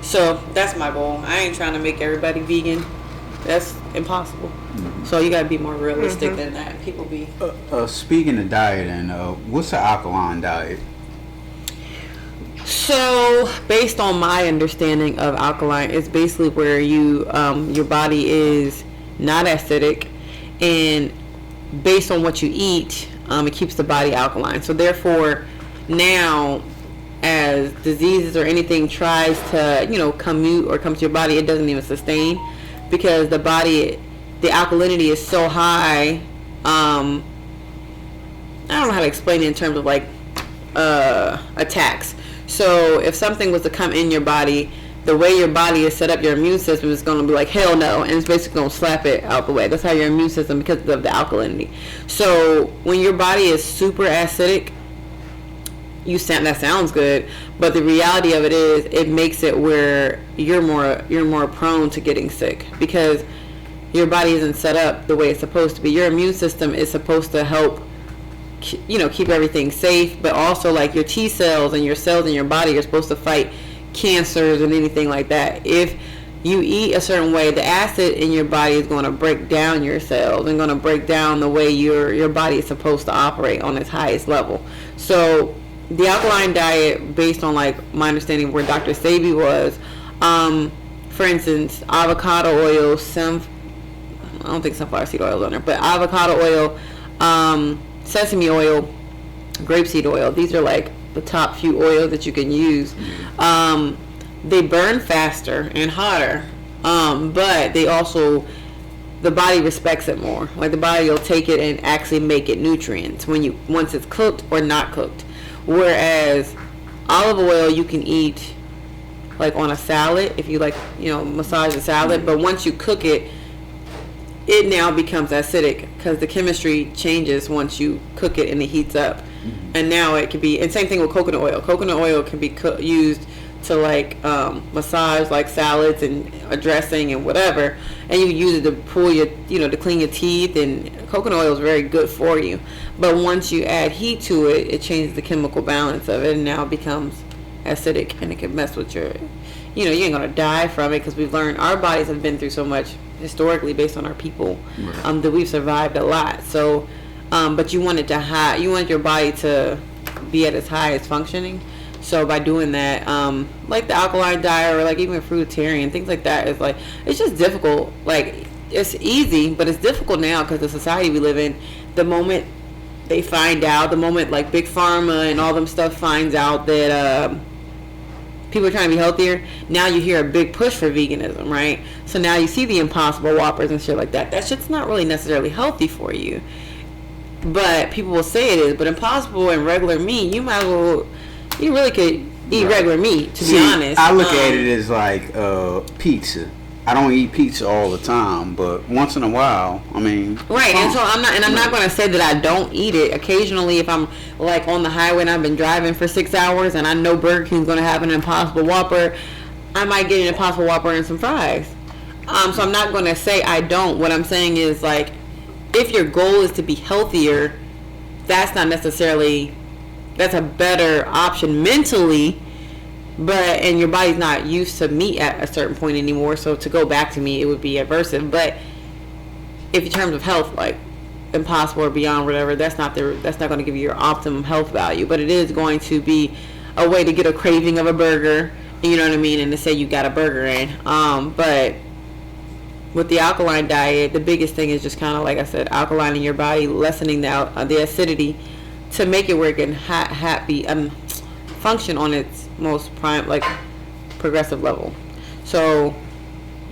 So that's my goal. I ain't trying to make everybody vegan. That's impossible. Mm-hmm. So you got to be more realistic than that. People be... Speaking of diet, and what's the alkaline diet? So based on my understanding of alkaline, it's basically where you your body is not acidic, and based on what you eat, it keeps the body alkaline. So therefore, now as diseases or anything tries to, come to your body, it doesn't even sustain, because the alkalinity is so high. I don't know how to explain it in terms of like attacks. So if something was to come in your body, the way your body is set up, your immune system is going to be like, hell no, and it's basically going to slap it out the way. That's how your immune system, because of the alkalinity. So when your body is super acidic, that sounds good, but the reality of it is, it makes it where you're more prone to getting sick, because your body isn't set up the way it's supposed to be. Your immune system is supposed to help, keep everything safe, but also like your T cells and your cells in your body are supposed to fight cancers and anything like that. If you eat a certain way, the acid in your body is going to break down your cells and going to break down the way your body is supposed to operate on its highest level. So the alkaline diet, based on like my understanding where Dr. Stacy was, for instance, avocado oil, I don't think sunflower seed oil is on there, but avocado oil, sesame oil, grapeseed oil, these are like the top few oils that you can use. They burn faster and hotter, but they also, the body respects it more. Like the body will take it and actually make it nutrients once it's cooked or not cooked. Whereas olive oil you can eat like on a salad if you like, massage a salad, but once you cook it, it now becomes acidic because the chemistry changes once you cook it and it heats up. And now it can be, and same thing with coconut oil. Coconut oil can be used to like massage like salads and a dressing and whatever, and you can use it to pull your, to clean your teeth, and coconut oil is very good for you. But once you add heat to it, it changes the chemical balance of it, and now it becomes acidic, and it can mess with your, you ain't gonna die from it, because we've learned our bodies have been through so much historically based on our people, that we've survived a lot. So but you want your body to be at its highest functioning. So by doing that, like the alkaline diet, or like even fruitarian, things like that, is like, it's just difficult. Like, it's easy, but it's difficult now because the society we live in. The moment they find out, the moment like Big Pharma and all them stuff finds out that people are trying to be healthier, now you hear a big push for veganism, right? So now you see the Impossible Whoppers and shit like that. That shit's not really necessarily healthy for you, but people will say it is. But Impossible and regular meat, you really could eat regular meat, to be honest. I look at it as like pizza. I don't eat pizza all the time, but once in a while, I mean. Right, and so I'm not going to say that I don't eat it. Occasionally, if I'm like on the highway and I've been driving for 6 hours and I know Burger King's going to have an Impossible Whopper, I might get an Impossible Whopper and some fries. So I'm not going to say I don't. What I'm saying is, like, if your goal is to be healthier, that's not necessarily, that's a better option mentally. And your body's not used to meat at a certain point anymore, so to go back to meat, it would be aversive. But if in terms of health, like Impossible or Beyond, whatever, that's not going to give you your optimum health value. But it is going to be a way to get a craving of a burger, you know what I mean, and to say you got a burger in. But with the alkaline diet, the biggest thing is just kind of, like I said, alkalining your body, lessening the acidity to make it where it can function on its most prime, like progressive level. So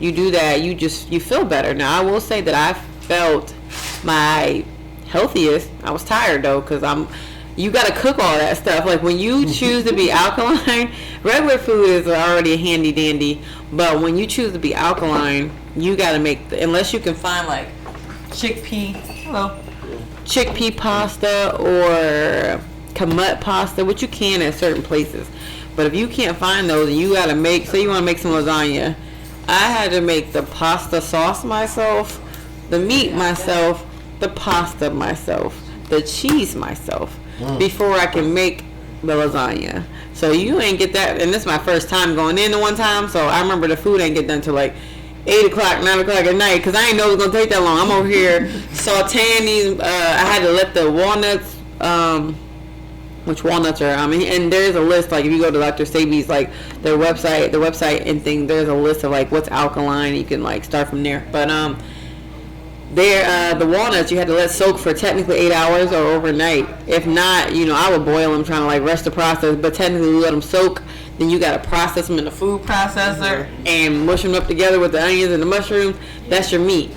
you do that, you feel better. Now I will say that I felt my healthiest. I was tired though, because you got to cook all that stuff. Like when you choose to be alkaline, regular food is already a handy dandy, but when you choose to be alkaline, you got to make unless you can find like chickpea pasta or kamut pasta, which you can at certain places. But if you can't find those, you got to say you want to make some lasagna. I had to make the pasta sauce myself, the meat myself, the pasta myself, the cheese myself, before I can make the lasagna. So you ain't get that, and this is my first time going in the one time, so I remember the food ain't get done till like 8 o'clock, 9 o'clock at night, because I didn't know it was going to take that long. I'm over here sauteing these, I had to let the walnuts, which walnuts are, and there's a list, like if you go to Dr. Stacy's, like their website and thing, there's a list of like what's alkaline, you can like start from there. But The walnuts you had to let soak for technically 8 hours or overnight. If not, I would boil them trying to like rush the process, but technically you let them soak. Then you got to process them in the food processor and mush them up together with the onions and the mushrooms. That's your meat.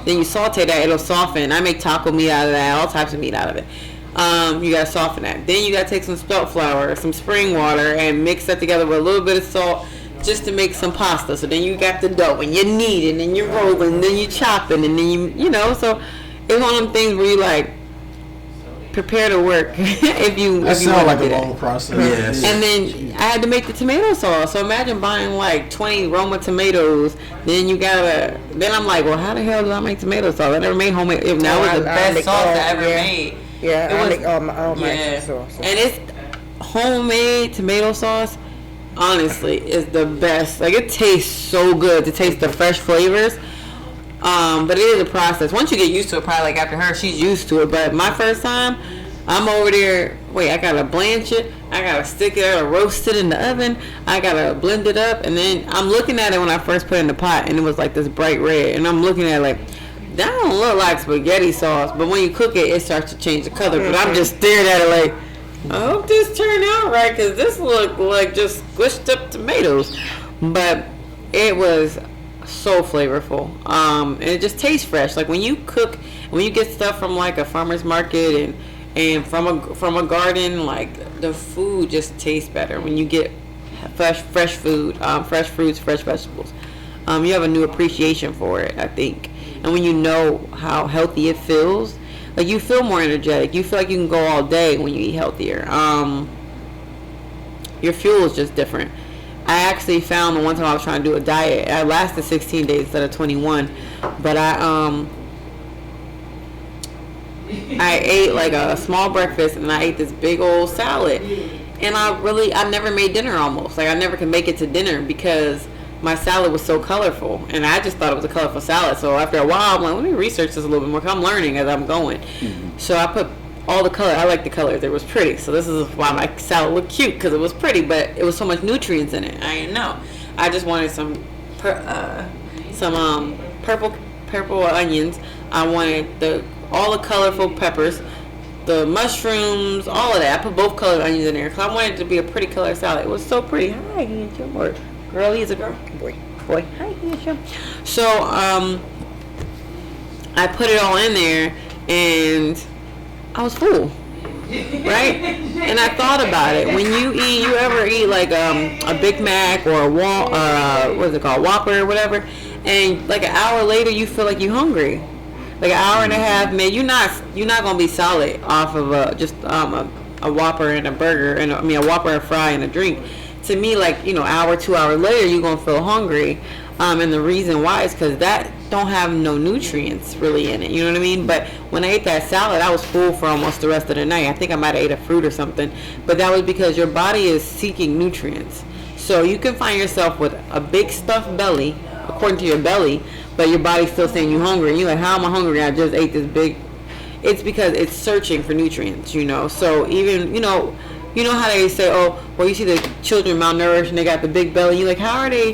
Then you saute that, it'll soften. I make taco meat out of that, all types of meat out of it. You got to soften that. Then you got to take some spelt flour, some spring water, and mix that together with a little bit of salt just to make some pasta. So then you got the dough, and you're kneading, and you're rolling, and then you're chopping, and then so it's one of them things where you like prepare to work if you sounds like a long process. Yes. And then I had to make the tomato sauce. So imagine buying like 20 Roma tomatoes. Then I'm like, well, how the hell did I make tomato sauce? I never made homemade. That was the best sauce I ever made. Yeah, I make all my sauce. And it's homemade tomato sauce. Honestly, is the best. Like, it tastes so good to taste the fresh flavors. But it is a process. Once you get used to it, probably like after her, she's used to it. But my first time, I'm over there. Wait, I gotta blanch it. I gotta stick it. I gotta roast it in the oven. I gotta blend it up, and then I'm looking at it when I first put it in the pot, and it was like this bright red. And I'm looking at it like, that don't look like spaghetti sauce. But when you cook it, it starts to change the color. But I'm just staring at it like, I hope this turned out right, because this looked like just squished up tomatoes. But it was so flavorful, and it just tastes fresh. Like when you get stuff from like a farmer's market and from a garden, like the food just tastes better when you get fresh food, fresh fruits, fresh vegetables. You have a new appreciation for it, I think. And when you know how healthy it feels, like you feel more energetic. You feel like you can go all day when you eat healthier. Your fuel is just different. I actually found the one time I was trying to do a diet, I lasted 16 days instead of 21, but I ate like a small breakfast and I ate this big old salad, and I never made dinner almost. Like I never could make it to dinner because my salad was so colorful, and I just thought it was a colorful salad. So after a while, I'm like, let me research this a little bit more, 'cause I'm learning as I'm going. Mm-hmm. So I put all the color. I like the colors. It was pretty. So this is why my salad looked cute, because it was pretty, but it was so much nutrients in it. I didn't know. I just wanted some purple onions. I wanted all the colorful peppers, the mushrooms, all of that. I put both colored onions in there because I wanted it to be a pretty color salad. It was so pretty. Hi, handsome. Or girlie is a girl. Boy. Hi, handsome. So I put it all in there, and I was full, right? And I thought about it. When you ever eat like a Big Mac or what's it called, Whopper or whatever, and like an hour later you feel like you're hungry. Like an hour and a half, man, you're not gonna be solid off of just a Whopper and a burger, and a Whopper and a fry and a drink. To me, like, hour, 2 hours later, you're gonna feel hungry. And the reason why is because that don't have no nutrients really in it. You know what I mean? But when I ate that salad, I was full for almost the rest of the night. I think I might have ate a fruit or something. But that was because your body is seeking nutrients. So you can find yourself with a big stuffed belly, according to your belly, but your body's still saying you're hungry. And you're like, how am I hungry? I just ate this big. It's because it's searching for nutrients, So even, how they say, oh, well, you see the children malnourished and they got the big belly. You're like, how they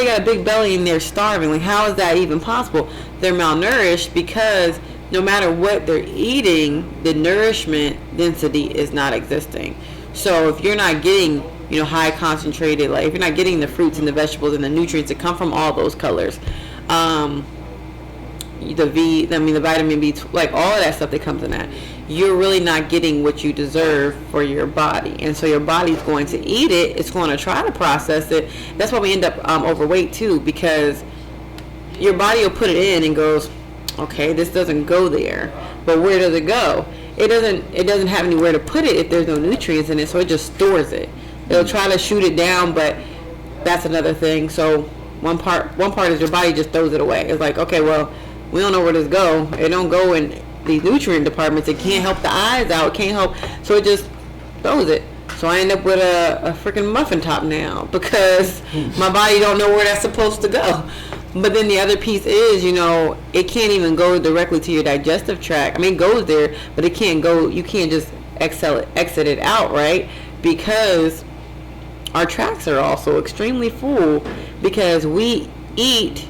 got a big belly and they're starving? Like, how is that even possible? They're malnourished because no matter what they're eating, the nourishment density is not existing. So if you're not getting, high concentrated, like if you're not getting the fruits and the vegetables and the nutrients that come from all those colors, the vitamin B, like all of that stuff that comes in that, you're really not getting what you deserve for your body. And so your body's going to eat it. It's going to try to process it. That's why we end up overweight too, because your body will put it in and goes, okay, this doesn't go there. But where does it go? It doesn't have anywhere to put it if there's no nutrients in it, so it just stores it. It'll try to shoot it down, but that's another thing. So one part is your body just throws it away. It's like, okay, well, we don't know where this go. It don't go in these nutrient departments. It can't help the eyes out. It can't help. So it just throws it. So I end up with a freaking muffin top now because my body don't know where that's supposed to go. But then the other piece is, it can't even go directly to your digestive tract. I mean, it goes there, but it can't go. You can't just exit it out, right? Because our tracts are also extremely full because we eat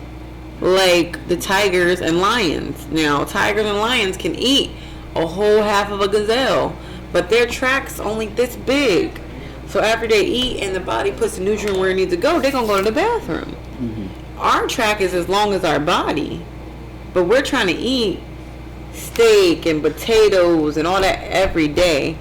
like the tigers and lions. Now, tigers and lions can eat a whole half of a gazelle, but their track's only this big. So after they eat and the body puts the nutrient where it needs to go, they're going to go to the bathroom. Our track is as long as our body, but we're trying to eat steak and potatoes and all that every day.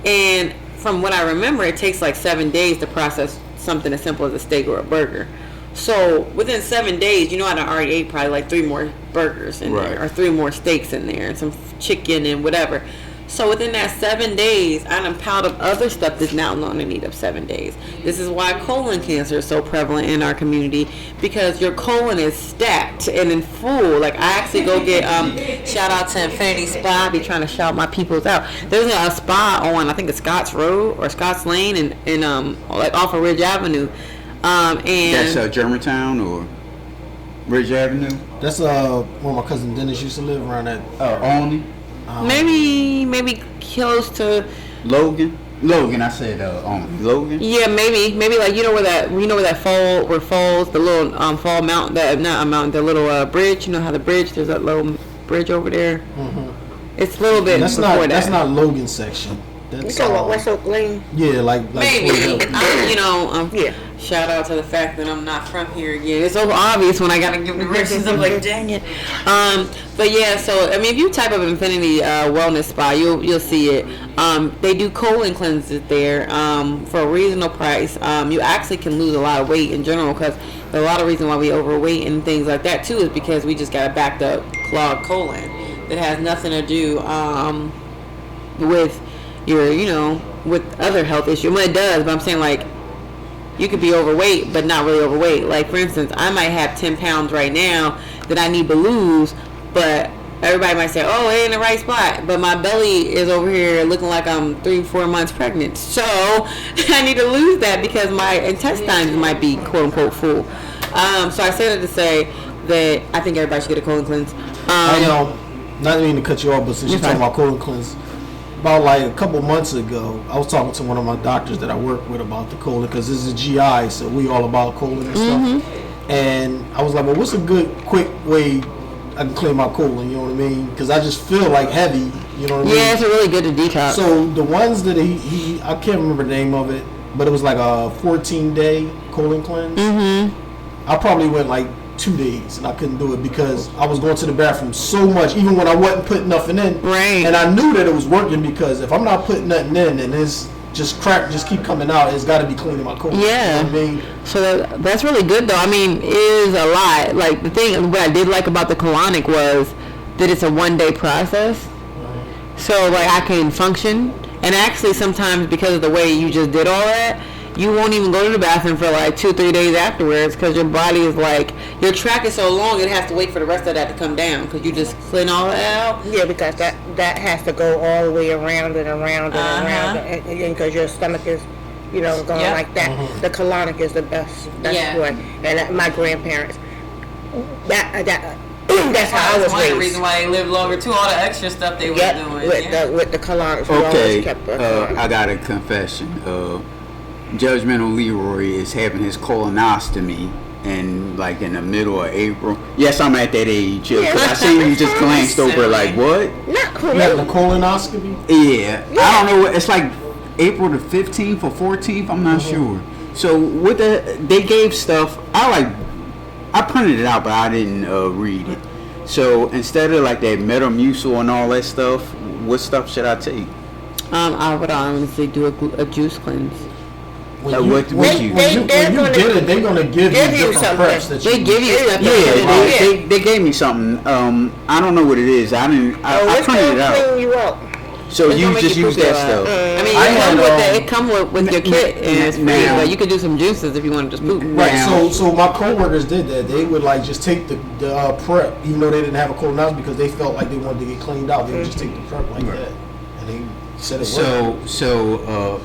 And from what I remember, it takes like 7 days to process something as simple as a steak or a burger. So within 7 days, I'd already ate probably like 3 more burgers in there, or 3 more steaks in there, and some chicken and whatever. So within that 7 days, I done piled up other stuff that's now known to need up 7 days. This is why colon cancer is so prevalent in our community, because your colon is stacked and in full. Like, I actually go get, shout out to Infinity Spa. I be trying to shout my peoples out. There's a spa on, I think it's Scotts Road or Scotts Lane and like off of Ridge Avenue. And That's Germantown or Ridge Avenue? That's where my cousin Dennis used to live, around that. Olney? Maybe close to Logan, I said Logan. Yeah, maybe like where that falls, the little fall mountain, not a mountain, the little bridge. You know how the bridge, there's that little bridge over there. It's a little bit. That's not Logan section. You talking about West Oak Lane? Yeah, like maybe. Yeah. Shout out to the fact that I'm not from here again. It's so obvious when I gotta give directions. I'm like, dang it. But yeah, so if you type up Infinity Wellness Spa, you'll see it. They do colon cleanses there for a reasonable price. You actually can lose a lot of weight in general, because a lot of reason why we overweight and things like that too is because we just got a backed up clogged colon that has nothing to do with your, with other health issues. Well, it does, but I'm saying, like, you could be overweight, but not really overweight. Like, for instance, I might have 10 pounds right now that I need to lose, but everybody might say, oh, it ain't the right spot. But my belly is over here looking like I'm 3-4 months pregnant. So I need to lose that because my intestines might be, quote unquote, full. So I said it to say that I think everybody should get a colon cleanse. I know, not meaning to cut you off, but since you're talking about colon cleanse, about like a couple months ago, I was talking to one of my doctors that I work with about the colon, because this is a GI, so we all about colon and stuff. And I was like, well, what's a good, quick way I can clean my colon? You know what I mean? Because I just feel like heavy. You know what I mean? Yeah, it's really good to detox. So the ones that he I can't remember the name of it, but it was like a 14-day colon cleanse. I probably went like 2 days and I couldn't do it because I was going to the bathroom so much, even when I wasn't putting nothing in. Right. And I knew that it was working, because if I'm not putting nothing in and it's just crap just keep coming out, it's got to be cleaning my colon. Yeah. You know what I mean? So that's really good though. I mean, it is a lot. Like, the thing, what I did like about the colonic was that it's a 1-day process. So like I can function, and actually sometimes because of the way you just did all that, you won't even go to the bathroom for like 2-3 days afterwards, because your body is like, your track is so long, it has to wait for the rest of that to come down, because you just clean all that out. Yeah, because that has to go all the way around and around and around, and because your stomach is, going like that. The colonic is the best one. And my grandparents, that's how I was one raised. of the reason why they lived longer too. All the extra stuff they were doing. With the colonics, we Okay, always kept the colonics. I got a confession. Judgemental Leroy is having his colonostomy in the middle of April. Yes, I'm at that age. Because I seen you just glanced over like, what? You have the colonoscopy? Yeah. I don't know. It's like April the 15th or 14th. I'm not sure. So they gave stuff. I printed it out, but I didn't read it. So instead of like that Metamucil and all that stuff, what stuff should I take? I would honestly do a juice cleanse. When you did it, they're going to give you different preps that they give you stuff. Yeah, they gave me something. I don't know what it is. I printed it out. Clean you up. So you just use that stuff. I mean, it come with your kit, and it's free. But you could do some juices if you want to just poop. Right. So my coworkers did that. They would just take the prep, even though they didn't have a colonoscopy, because they felt like they wanted to get cleaned out. They would just take the prep like that, and they said it worked. So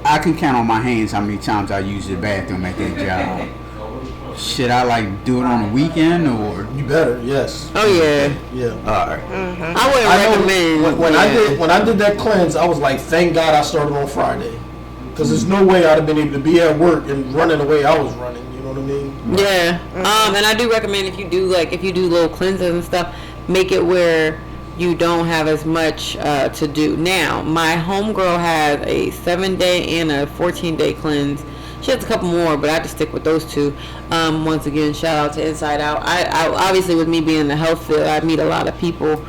I can count on my hands how many times I use the bathroom at that job. Should I do it on a weekend or? You better, yes. Oh yeah. Yeah. All right. I wouldn't recommend. When I did that cleanse, I was like, thank God I started on Friday, because there's no way I'd have been able to be at work and running the way I was running. You know what I mean? Yeah. And I do recommend if you do little cleanses and stuff, make it where you don't have as much to do. Now, my homegirl has a 7-day and a 14-day cleanse. She has a couple more, but I just stick with those two. Once again, shout out to Inside Out. I obviously, with me being in the health field, I meet a lot of people.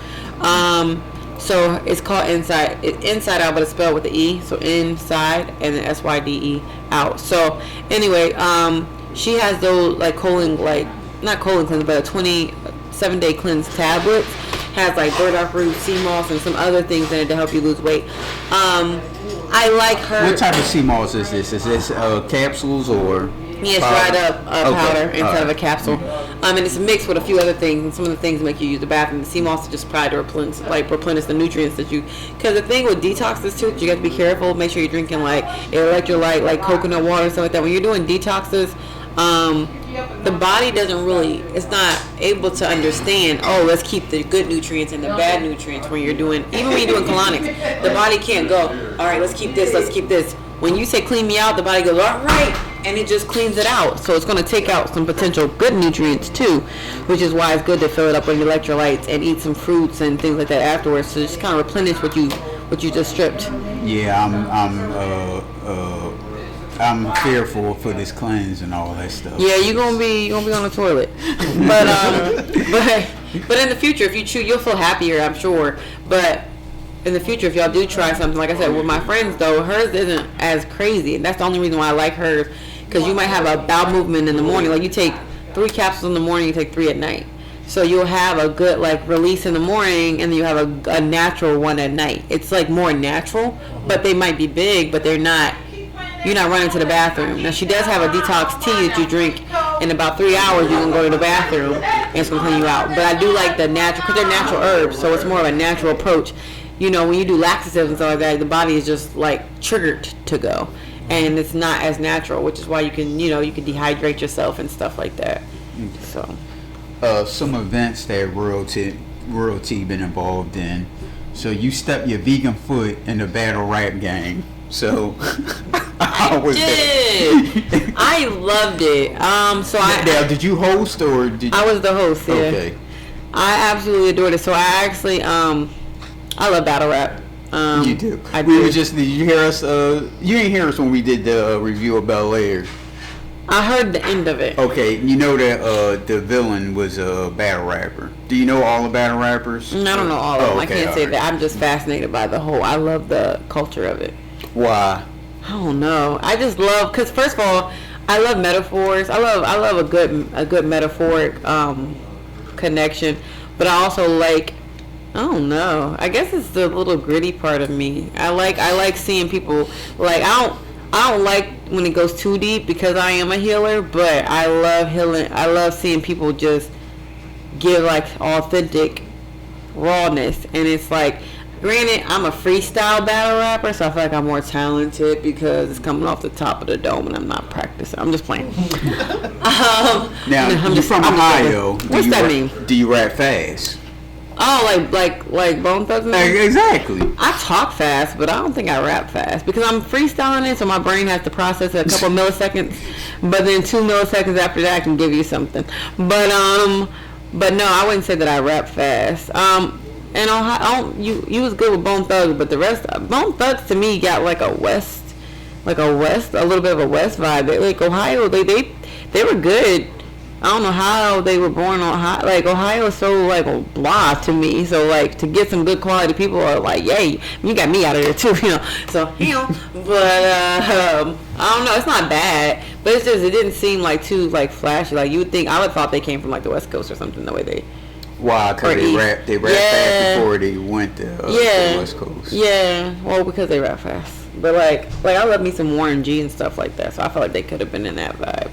So it's called Inside Out, but it's spelled with the E. So inside and then SYDE out. So anyway, she has those like not colon cleanse, but a 27-day cleanse tablets. Has like burdock root, sea moss, and some other things in it to help you lose weight. I like her. What type of sea moss is this? Is this capsules or? Yeah, it's dried up powder instead of a capsule. And it's mixed with a few other things, and some of the things make you use the bathroom. The sea moss is just probably to replenish the nutrients that you. Because the thing with detoxes too, you got to be careful. Make sure you're drinking like electrolyte, like coconut water, stuff like that. When you're doing detoxes, the body it's not able to understand, let's keep the good nutrients and the bad nutrients when you're doing colonics. The body can't go, all right, let's keep this. When you say clean me out, the body goes, all right, and it just cleans it out. So it's going to take out some potential good nutrients too, which is why it's good to fill it up with electrolytes and eat some fruits and things like that afterwards. So just kind of replenish what you just stripped. Yeah, I'm fearful for this cleanse and all that stuff. Yeah, you're gonna be on the toilet, but in the future, if you chew, you'll feel happier, I'm sure. But in the future, if y'all do try something, like I said, with my friends though, hers isn't as crazy, and that's the only reason why I like hers, because you might have a bowel movement in the morning. Like you take 3 capsules in the morning, you take 3 at night. So you'll have a good release in the morning, and then you have a natural one at night. It's like more natural, but they might be big, but they're not. You're not running to the bathroom. Now, she does have a detox tea that you drink. In about 3 hours, you can go to the bathroom, and it's going to clean you out. But I do like the natural, because they're natural herbs, so it's more of a natural approach. You know, when you do laxatives and stuff like that, the body is just, triggered to go. And it's not as natural, which is why you can dehydrate yourself and stuff like that. So, some events that royalty been involved in. So, you stepped your vegan foot in the battle rap game. So I did. I loved it. Now, did you host or did you? I was the host. Yeah. Okay. I absolutely adored it. So I actually I love battle rap. You do. Did you hear us? You didn't hear us when we did the review of Bel Air. I heard the end of it. Okay, you know that the villain was a battle rapper. Do you know all the battle rappers? I don't know all of them. Okay, I can't say that. I'm just fascinated by the whole. I love the culture of it. Why? I don't know. I just love, because first of all, I love metaphors. I love a good metaphoric connection, but I also like, I don't know. I guess it's the little gritty part of me. I like seeing people I don't like when it goes too deep because I am a healer, but I love healing. I love seeing people just give authentic rawness, and it's granted, I'm a freestyle battle rapper, so I feel like I'm more talented because it's coming off the top of the dome and I'm not practicing. I'm just playing. Now, you're from Ohio. What's that mean? Do you rap fast? Oh, like Bone Thugs? Exactly. I talk fast, but I don't think I rap fast because I'm freestyling it, so my brain has to process it a couple milliseconds. But then 2 milliseconds after that, I can give you something. But no, I wouldn't say that I rap fast. And Ohio, you was good with Bone Thugs, but the rest, Bone Thugs to me got a little bit of a West vibe. Ohio, they were good. I don't know how they were born on Ohio is so blah to me. So to get some good quality people are yay, you got me out of there too, So but I don't know, it's not bad, but it's just it didn't seem too flashy. You would think I would thought they came from the West Coast or something the way they. Why? Because they rap fast before they went to the West Coast. Yeah, well, because they rap fast. But I love me some Warren G and stuff like that. So I feel like they could have been in that vibe,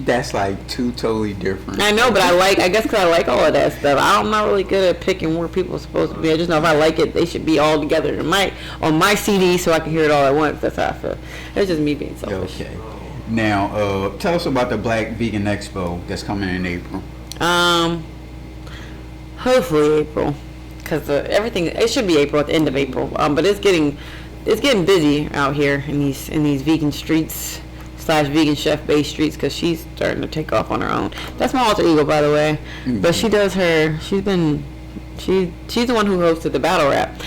That's two totally different. I know, but I guess because I like all of that stuff. I'm not really good at picking where people are supposed to be. I just know if I like it, they should be all together on my CD so I can hear it all at once. That's how I feel. It's just me being selfish. Okay. Now, tell us about the Black Vegan Expo that's coming in April. Hopefully April, because everything, it should be April, at the end of April. But it's getting busy out here in these vegan streets. Vegan Chef Bae streets because she's starting to take off on her own. That's my alter ego, by the way. But she does her. She's the one who hosted the battle rap.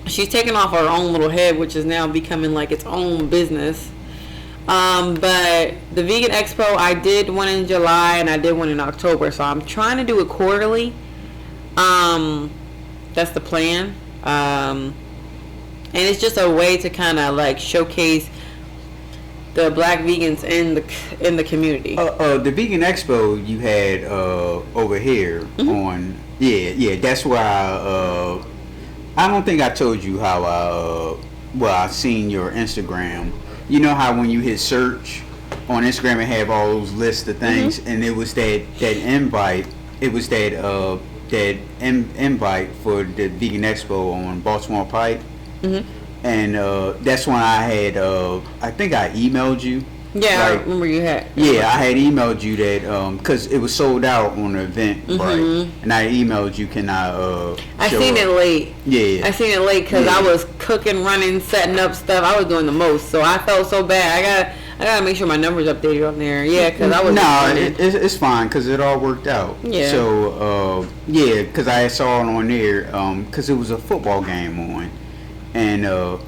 She's taken off her own little head, which is now becoming like its own business. But the Vegan Expo, I did one in July and I did one in October, so I'm trying to do it quarterly. That's the plan. And it's just a way to kind of like showcase the black vegans in the community. The Vegan Expo you had over here on, that's why I don't think I told you how I seen your Instagram. You know how when you hit search on Instagram and have all those lists of things, and it was that invite. It was that invite for the Vegan Expo on Baltimore Pike, and that's when I had. I think I emailed you. Yeah, I remember you had. Yeah, I had emailed you that because it was sold out on the event, right? And I emailed you. Can I seen it late. Yeah, I seen it late because I was cooking, running, setting up stuff. I was doing the most, so I felt so bad. I gotta make sure my numbers updated on there. Yeah, because I was. No, it's fine because it all worked out. Yeah. So because I saw it on there because it was a football game on. And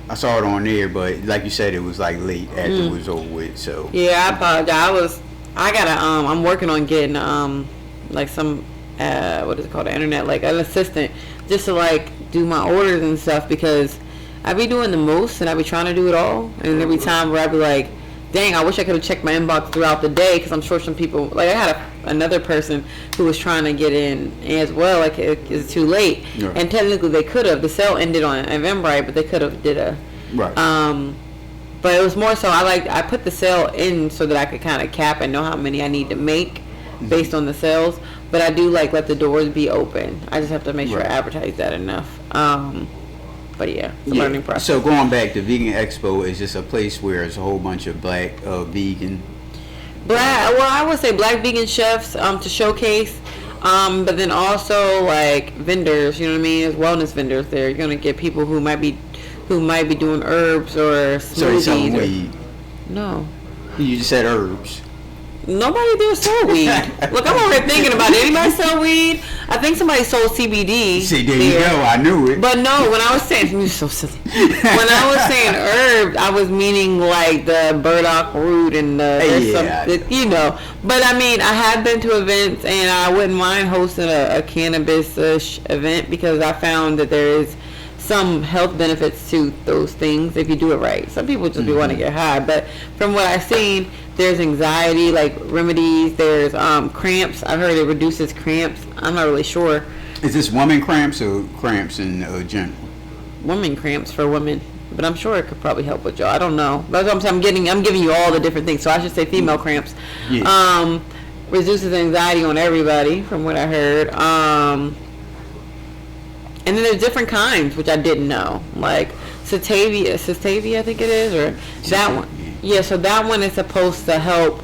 I saw it on there, but like you said, it was like late after it was over with. So yeah, I apologize. I'm working on getting like some what is it called, the internet, like an assistant, just to like do my orders and stuff because I be doing the most and I be trying to do it all. And every time where I be like, dang, I wish I could have checked my inbox throughout the day because I'm sure some people, like I had another person who was trying to get in as well, like it's too late. Yeah. And technically they could have. The sale ended on Eventbrite, but they could have did a. Right. But it was more so I put the sale in so that I could kind of cap and know how many I need to make based on the sales. But I do like let the doors be open. I just have to make sure I advertise that enough. But yeah, it's a learning process. So going back, the Vegan Expo is just a place where it's a whole bunch of black vegan. I would say black vegan chefs to showcase, but then also like vendors. You know what I mean? As wellness vendors. There, you're gonna get people who might be doing herbs or smoothies. So you selling weed? No. You just said herbs. Nobody there sell weed. Look, I'm over here thinking about it. Anybody sell weed? I think somebody sold CBD. See, there you go. I knew it. But no, when I was saying, you're so silly. When I was saying herbs, I was meaning like the burdock root and you know. But I mean, I have been to events and I wouldn't mind hosting a cannabis event because I found that there is some health benefits to those things if you do it right. Some people just want to get high, but from what I've seen, there's anxiety like remedies. There's cramps. I've heard it reduces cramps. I'm not really sure. Is this woman cramps or cramps in general? Women cramps for women, but I'm sure it could probably help with y'all. I don't know. That's what I'm saying. I'm giving you all the different things. So I should say female cramps. Yeah. Reduces anxiety on everybody, from what I heard. And then there's different kinds, which I didn't know, like Satavia, I think it is, or that one. Yeah, so that one is supposed to help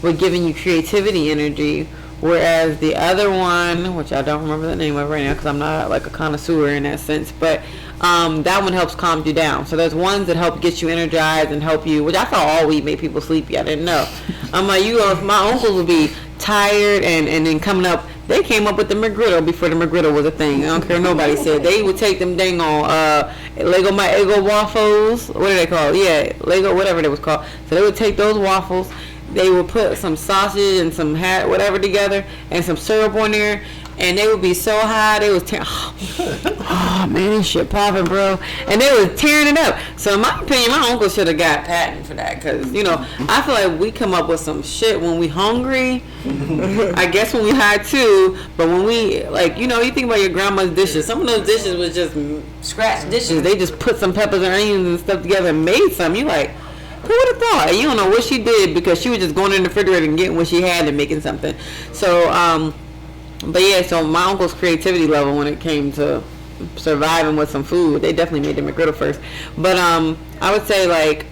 with giving you creativity energy, whereas the other one, which I don't remember the name of right now because I'm not like a connoisseur in that sense, but that one helps calm you down. So there's ones that help get you energized and help you, which I thought all weed made people sleepy. I didn't know. I'm like, if my uncles would be tired and then coming up, they came up with the McGriddle before the McGriddle was a thing. I don't care what nobody said. They would take them dang on Lego My Eggo waffles. What are they called? Yeah, Lego, whatever they was called. So they would take those waffles. They would put some sausage and some whatever together and some syrup on there. And they would be so high, they was oh man, this shit popping, bro. And they was tearing it up. So in my opinion, my uncle should have got patent for that, because I feel like we come up with some shit when we hungry. I guess when we high too, but when we you think about your grandma's dishes. Some of those dishes was just scratch dishes. They just put some peppers and onions and stuff together and made some. You like, who would have thought? You don't know what she did because she was just going in the refrigerator and getting what she had and making something. So but yeah, so my uncle's creativity level when it came to surviving with some food, they definitely made the McGriddle first. But I would say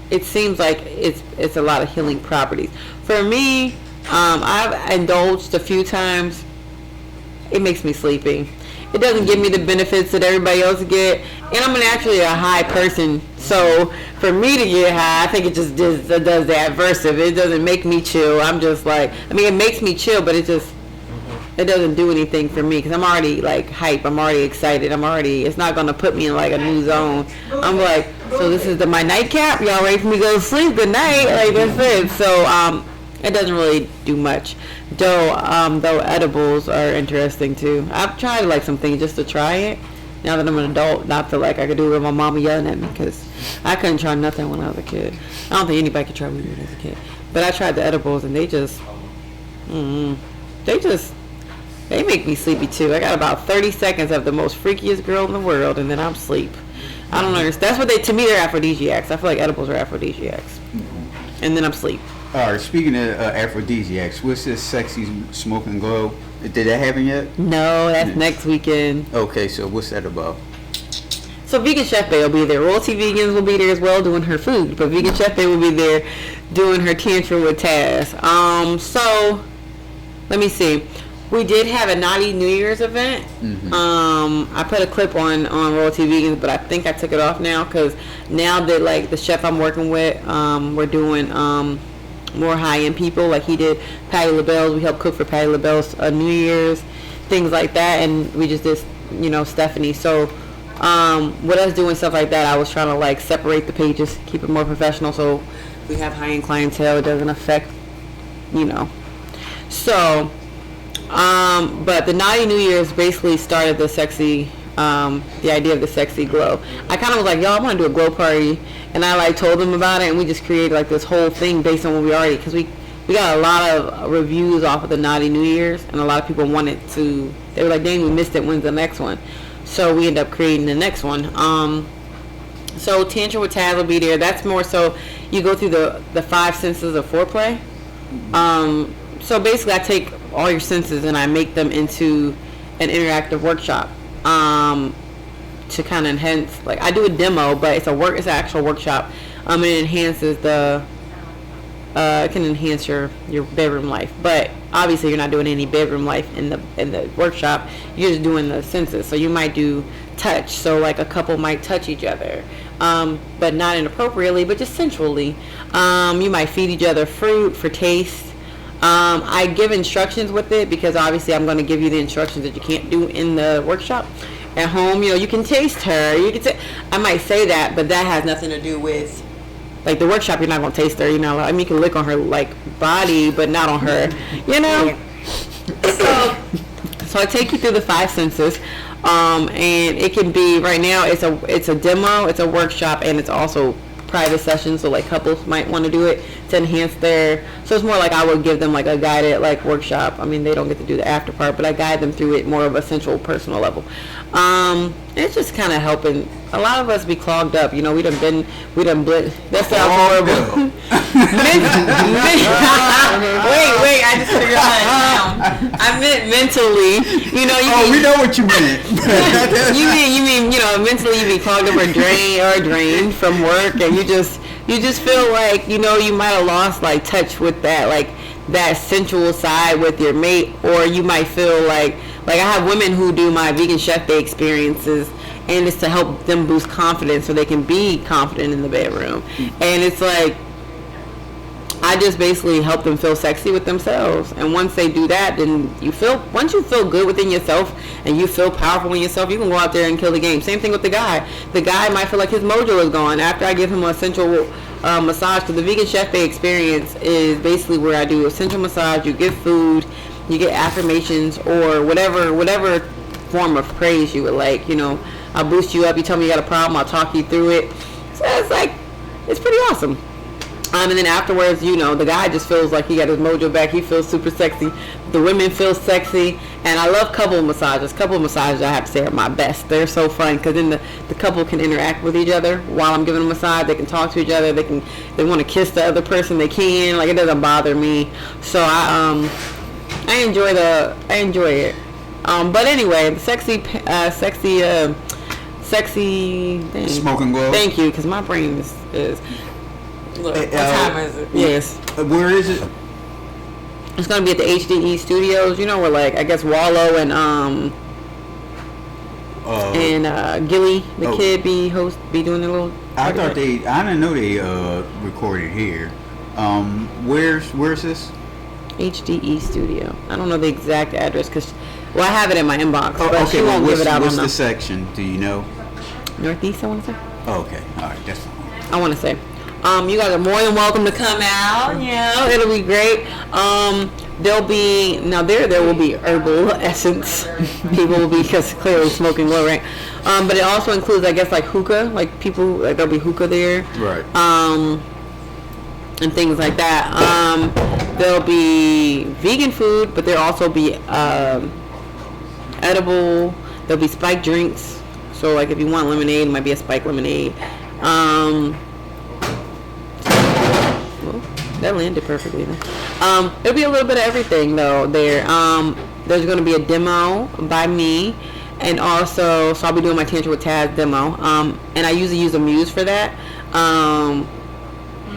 it seems like it's a lot of healing properties. For me, I've indulged a few times. It makes me sleepy. It doesn't give me the benefits that everybody else get, and I'm actually a high person. So for me to get high, I think it just does the adversive. It doesn't make me chill. I'm just like, I mean, it makes me chill, but it doesn't do anything for me because I'm already like hype. I'm already excited. It's not gonna put me in like a new zone. I'm like, so this is my nightcap. Y'all ready for me to go to sleep? Good night. Like that's it. So it doesn't really do much. Though edibles are interesting too. I've tried like some things just to try it. Now that I'm an adult, not to like I could do it with my mama yelling at me because I couldn't try nothing when I was a kid. I don't think anybody could try weed when I was a kid. But I tried the edibles and they make me sleepy too. I got about 30 seconds of the most freakiest girl in the world and then I'm asleep. I don't understand. That's what to me, they're aphrodisiacs. I feel like edibles are aphrodisiacs. And then I'm asleep. All right, speaking of aphrodisiacs, what's this sexy smoke and glow? Did that happen yet? No, that's next weekend. Okay, so what's that about? So Vegan Chef Bae will be there. Royalty Vegans will be there as well doing her food. But Vegan Chef Bae will be there doing her tantrum with Taz. So, let me see. We did have a Naughty New Year's event. Mm-hmm. I put a clip on Royalty Vegans, but I think I took it off now because now that like the chef I'm working with, we're doing more high-end people. Like he did Patty LaBelle's. We helped cook for Patty LaBelle's New Year's, things like that. And we just did, Stephanie. So with us doing stuff like that, I was trying to like separate the pages, keep it more professional so we have high-end clientele. It doesn't affect, So, but the Naughty New Year's basically started the sexy, the idea of the sexy glow. I kind of was like, y'all, I want to do a glow party. And I like told them about it, and we just created like this whole thing based on what we already, because we got a lot of reviews off of the Naughty New Year's, and a lot of people wanted to, they were like, dang, we missed it, when's the next one? So we ended up creating the next one. So Tantrum with Taz will be there. That's more so you go through the 5 senses of foreplay. So basically I take all your senses and I make them into an interactive workshop. To kind of enhance, like I do a demo, but it's an actual workshop. It enhances it can enhance your bedroom life. But obviously, you're not doing any bedroom life in the workshop. You're just doing the senses. So you might do touch. So like a couple might touch each other, but not inappropriately, but just sensually. You might feed each other fruit for taste. I give instructions with it because obviously I'm going to give you the instructions that you can't do in the workshop. At home, you can taste her. I might say that, but that has nothing to do with, like, the workshop. You're not gonna taste her. I mean, you can lick on her like body, but not on her. So I take you through the 5 senses, and it can be right now. It's a demo, it's a workshop, and it's also private sessions. So like couples might want to do it to enhance their. So it's more like I would give them like a guided like workshop. I mean, they don't get to do the after part, but I guide them through it more of a central personal level. It's just kind of helping. A lot of us be clogged up. We done blit. That sounds horrible. Wait, I just figured out how it sounds. I meant mentally. We know what you meant. you mean mentally you be clogged up or drained from work, and you just feel like you might have lost like touch with that, like that sensual side with your mate, or you might feel like I have women who do my Vegan Chef Bae experiences, and it's to help them boost confidence so they can be confident in the bedroom. And it's like I just basically help them feel sexy with themselves. And once they do that, then once you feel good within yourself and you feel powerful in yourself, you can go out there and kill the game. Same thing with the guy. The guy might feel like his mojo is gone after I give him a sensual massage. Because the Vegan Chef Bae experience is basically where I do a sensual massage. You get food, you get affirmations, or whatever form of praise you would like. I'll boost you up. You tell me you got a problem, I'll talk you through it. So it's pretty awesome. And then afterwards, the guy just feels like he got his mojo back. He feels super sexy. The women feel sexy. And I love couple massages. Couple massages, I have to say, are my best. They're so fun because then the couple can interact with each other while I'm giving them a massage. They can talk to each other. They want to kiss the other person. They can. Like, it doesn't bother me. So I enjoy it. But anyway, the sexy thing. Smoke and glow. Thank you, because my brain is look, what time is it? Yes. Where is it? It's gonna be at the HDE Studios. Where like I guess Wallow and and Gilly, the kid, be doing the little. I didn't know they recorded here. Where's this? HDE Studio. I don't know the exact address because, I have it in my inbox, but she won't give it out. What's the section? Do you know? Northeast, I want to say. Oh, okay, all right, that's fine. I want to say. You guys are more than welcome to come out. Yeah, it'll be great. There will be herbal essence. People will be because clearly smoking low, right? But it also includes, I guess, like hookah. Like people, like there'll be hookah there. Right. And things like that. There'll be vegan food, but there'll also be edible. There'll be spiked drinks. So like if you want lemonade, it might be a spiked lemonade. That landed perfectly then. There'll be a little bit of everything though there. There's going to be a demo by me, and also, so I'll be doing my Tantra with Taz demo. And I usually use a muse for that.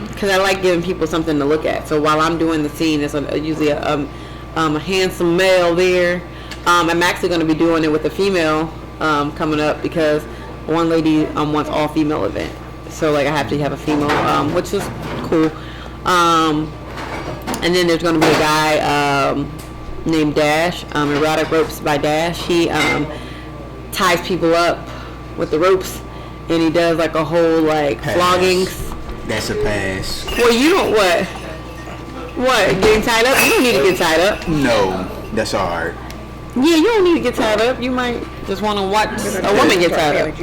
Because I like giving people something to look at. So while I'm doing the scene, there's usually a handsome male there. I'm actually going to be doing it with a female coming up because one lady wants all female event. So like I have to have a female, which is cool. And then there's going to be a guy named Dash, Erotic Ropes by Dash. He ties people up with the ropes, and he does like a whole like floggings. That's a pass. Well, you don't what? Getting tied up? You don't need to get tied up. No, that's all right. Yeah, you don't need to get tied up. You might just want to watch a woman get tied up.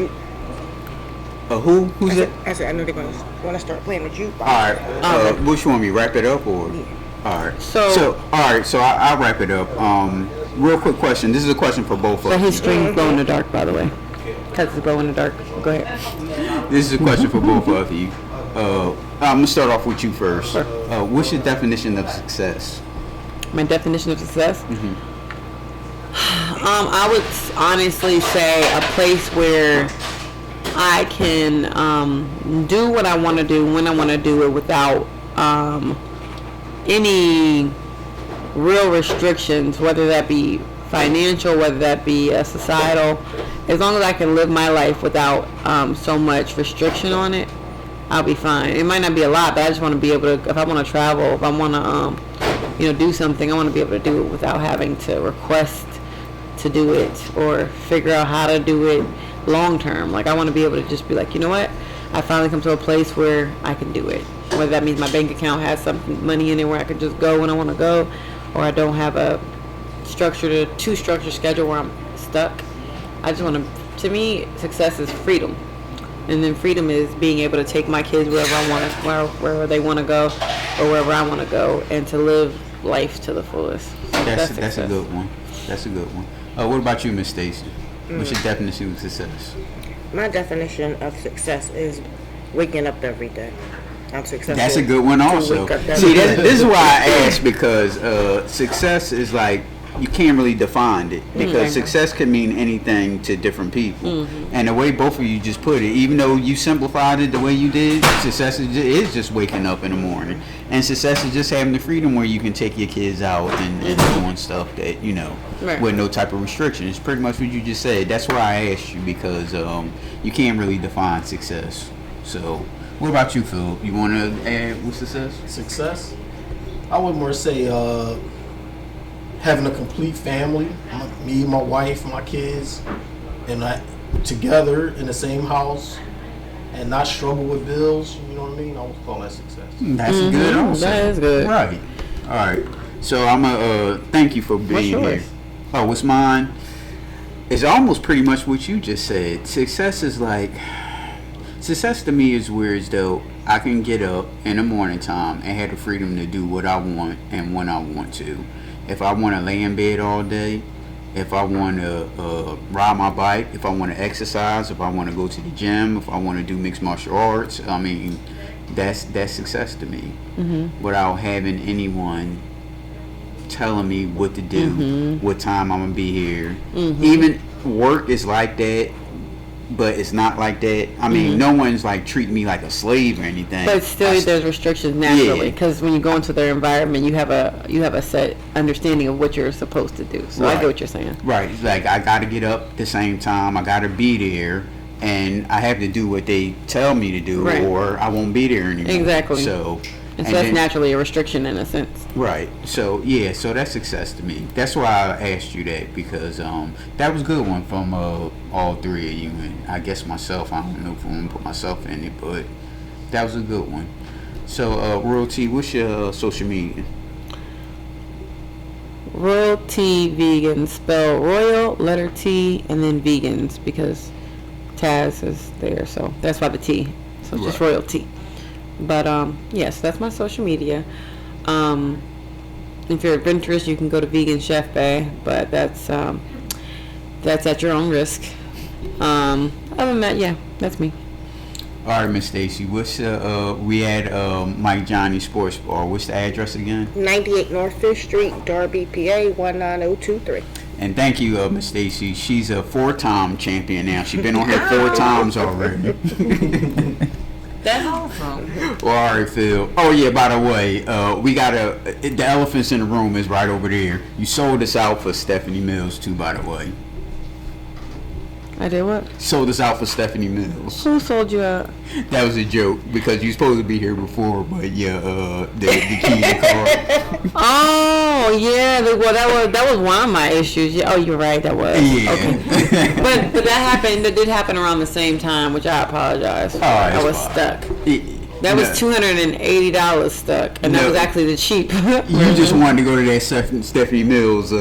Who's it? I said I know they're going to start playing with you. All right. Which one? We wrap it up or? Yeah. All right. So I'll wrap it up. Real quick question. This is a question for both of you. So his string glow in the dark, by the way. Because it's glow in the dark. Go ahead. This is a question for both of you. I'm gonna start off with you first. Sure. What's your definition of success? My definition of success? Mm-hmm. I would honestly say a place where I can do what I want to do when I want to do it without any real restrictions, whether that be financial, whether that be societal. As long as I can live my life without so much restriction on it, I'll be fine. It might not be a lot, but I just want to be able to, if I want to travel, if I want to do something, I want to be able to do it without having to request to do it or figure out how to do it long term. Like I want to be able to just be like, you know what, I finally come to a place where I can do it, whether that means my bank account has some money in it where I can just go when I want to go, or I don't have a too structured schedule where I'm stuck. I just want to me success is freedom, and then freedom is being able to take my kids wherever I want to, wherever they want to go or wherever I want to go, and to live life to the fullest. That's a good one. That's a good one. What about you, Miss Stacy? What's your definition of success? My definition of success is waking up every day. I'm successful. That's a good one also. See, this is why I asked, because success is like, you can't really define it, because success can mean anything to different people. And the way both of you just put it, even though you simplified it the way you did, success is just waking up in the morning. And success is just having the freedom where you can take your kids out and doing stuff that, with no type of restriction. It's pretty much what you just said. That's why I asked you, because you can't really define success. So, what about you, Phil? You want to add with success? Success? I would more say having a complete family, me, my wife, my kids, and together in the same house, and not struggle with bills. You know what I mean? I would call that success. That's good also. That is good. Right. All right. So I'm gonna thank you for being here. Oh, what's mine? It's almost pretty much what you just said. Success to me is where as though I can get up in the morning time and have the freedom to do what I want and when I want to. If I want to lay in bed all day, if I want to ride my bike, if I want to exercise, if I want to go to the gym, if I want to do mixed martial arts, I mean, that's success to me. Without having anyone telling me what to do, what time I'm going to be here. Even work is like that. but it's not like that. I mean, no one's like treating me like a slave or anything. But still, there's restrictions naturally because when you go into their environment, you have a set understanding of what you're supposed to do. So I get what you're saying. Right. It's like I got to get up at the same time. I got to be there, and I have to do what they tell me to do, or I won't be there anymore. Exactly. So. And so that's naturally a restriction in a sense. Right. So so that's success to me. That's why I asked you that, because that was a good one from all three of you, and I guess myself. I don't know if I want to put myself in it, but that was a good one. So Royalty, what's your social media? Royalty Vegan, spell royal, letter T, and then vegans, because Taz is there, so that's why the T. So it's just Royalty. But yes, that's my social media. If you're adventurous, you can go to Vegan Chef Bae, but that's at your own risk. Other than that, yeah, that's me. All right, Miss Stacy, what's we at Mikejohnny Sports Bar? What's the address again? 98 North 5th Street, Darby, PA 19023. And thank you, Miss Stacy. She's a 4-time champion now. She's been on here 4 times already. That's awesome. Well, all right, Phil. Oh yeah, by the way, we got the elephants in the room is right over there. You sold us out for Stephanie Mills too, by the way. I did what? Sold us out for Stephanie Mills. Who sold you out? That was a joke because you were supposed to be here before, but yeah, the key to the car. Oh yeah, well that was one of my issues. Yeah, oh, you're right, that was. Yeah. Okay. but that did happen around the same time, which I apologize for. I was stuck. That was $280 stuck, and that was actually the cheap. You just wanted to go to that Stephanie Mills.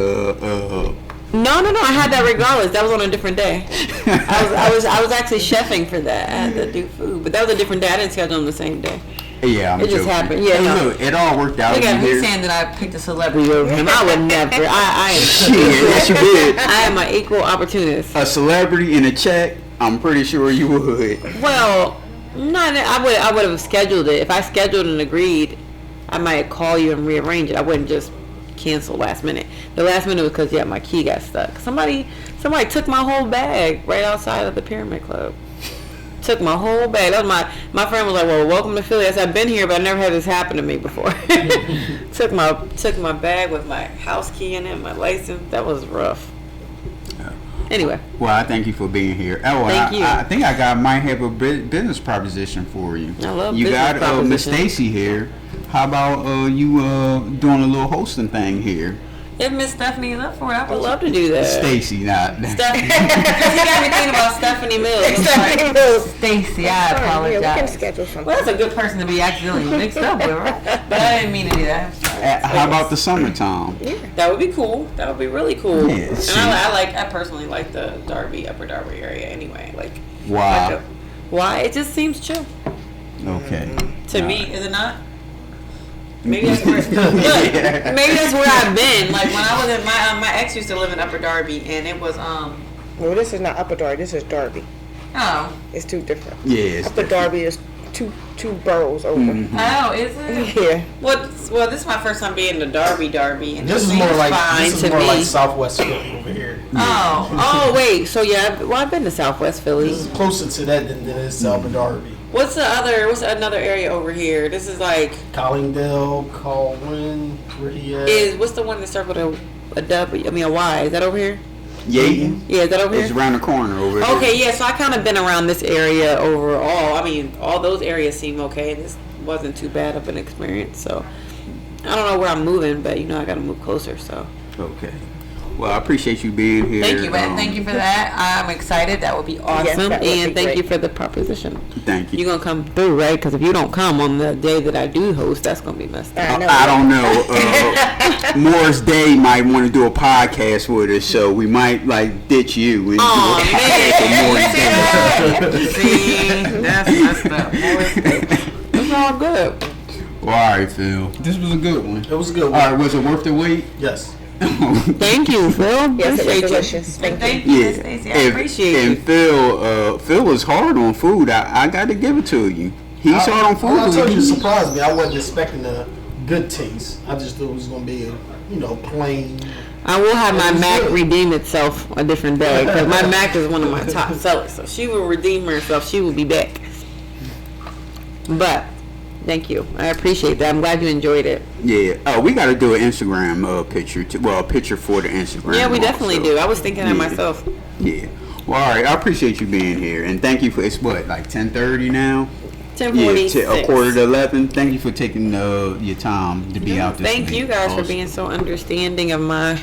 No, I had that regardless. That was on a different day. I was actually chefing for that. I had to do food, but that was a different day. I didn't schedule them the same day. Yeah, it just happened. Yeah, hey, look, it all worked out. Look at me saying that I picked a celebrity over him. I would never. I am. Yes, you did. I am an equal opportunist. A celebrity in a check. I'm pretty sure you would. Well, no, I would have scheduled it. If I scheduled and agreed, I might call you and rearrange it. I wouldn't just cancel last minute. The last minute was because my key got stuck. Somebody took my whole bag right outside of the Pyramid Club. Took my whole bag. That was my friend was like, "Well, welcome to Philly." I said, "I've been here, but I never had this happen to me before." Took my bag with my house key in it, my license. That was rough. Anyway. Well, I thank you for being here. Oh, thank you. I think I might have a business proposition for you. I love you business got Miss Stacy here. How about you doing a little hosting thing here? If Miss Stephanie is up for it, I would love to do that. Stacy, not Stephanie. Because you got me thinking about Stephanie Mills. Stephanie Mills. Stacy, I apologize. Yeah, we can schedule something. Well, that's a good person to be accidentally mixed up with, right? But I didn't mean to do that. How about the summertime? Yeah. That would be cool. That would be really cool. Yeah, and I personally like the Upper Darby area anyway. Like, why? Why? It just seems chill. Okay. To me, is it not? Maybe that's where maybe that's where I've been. Like when I was in my ex used to live in Upper Darby, and it was Well, this is not Upper Darby. This is Darby. Oh. It's two different. Yeah. Upper Darby is two boroughs over. Mm-hmm. Oh, is it? Yeah. Well, this is my first time being to Darby, and this is more like Southwest Philly over here. Oh, wait. So yeah, I've been to Southwest Philly. This is closer to that than it is Upper Darby. What's another area over here? This is like Collingdale, Colwyn, where he at? What's the one that starts with a W? I mean a Y. Is that over here? Yaten? Yeah, is that over here? It's around the corner over here. Okay, yeah. So I kind of been around this area overall. I mean, all those areas seem okay. This wasn't too bad of an experience. So I don't know where I'm moving, but I got to move closer. So okay. Well, I appreciate you being here. Thank you, man. Thank you for that. I'm excited. That would be awesome. Yes, thank you for the proposition. Thank you. You're going to come through, right? Because if you don't come on the day that I do host, that's going to be messed up. I don't know. Morris Day might want to do a podcast with us, so we might ditch you and do a podcast for Morris Day. See, that's messed up. Morris Day. It's all good. Well, all right, Phil. This was a good one. It was a good one. All right, was it worth the wait? Yes. Thank you, Phil. Yes, it was delicious. Thank you, Stacy. I appreciate it. And Phil was hard on food. I got to give it to you. He's hard on food. I told you, it surprised me. I wasn't expecting a good taste. I just thought it was going to be a plain I will have my It was Mac good. redeem itself a different day because my Mac is one of my top sellers. So she will redeem herself. She will be back. But thank you. I appreciate that. I'm glad you enjoyed it. Yeah. Oh, we got to do an Instagram picture. Well, a picture for the Instagram. Yeah, we definitely also. do. I was thinking that myself. Yeah. Well, all right. I appreciate you being here, and thank you for. It's what, like 10:30 now. 10:46. Yeah, a quarter to 11. Thank you for taking your time to be out this Thank week. you guys for Awesome. being so understanding of my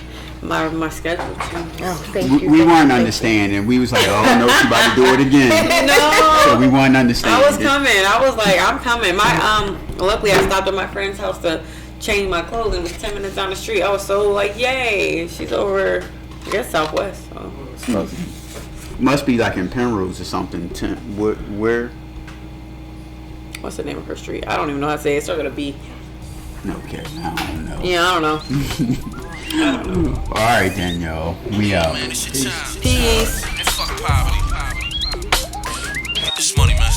schedule too. Oh, thank you. We thank weren't you. understanding. We was like, oh no, she about to do it again. No. So we weren't understanding. I was coming. I was like, I'm coming. My luckily I stopped at my friend's house to change my clothes and it was 10 minutes down the street. I was so like, yay. She's over, I guess, Southwest. So it's close. Must be like in Penrose or something. Where? What's the name of her street? I don't even know how to say it. It's not gonna be. Okay, I don't know. Yeah, I don't know. All right then, y'all. We out. Man, it's your time. Peace. And fuck poverty. Get this money, man.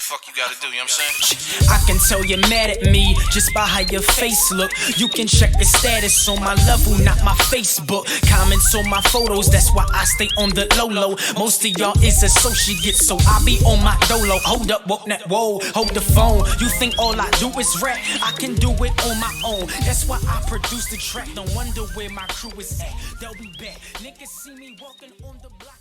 Fuck you gotta do, you know what I'm saying? I can tell you're mad at me just by how your face look. You can check the status on my level, not my Facebook. Comments on my photos, that's why I stay on the low. Most of y'all is associates, so I be on my dolo. Hold up, whoa, hold the phone. You think all I do is rap? I can do it on my own. That's why I produce the track. No wonder where my crew is at. They'll be back. Niggas see me walking on the block.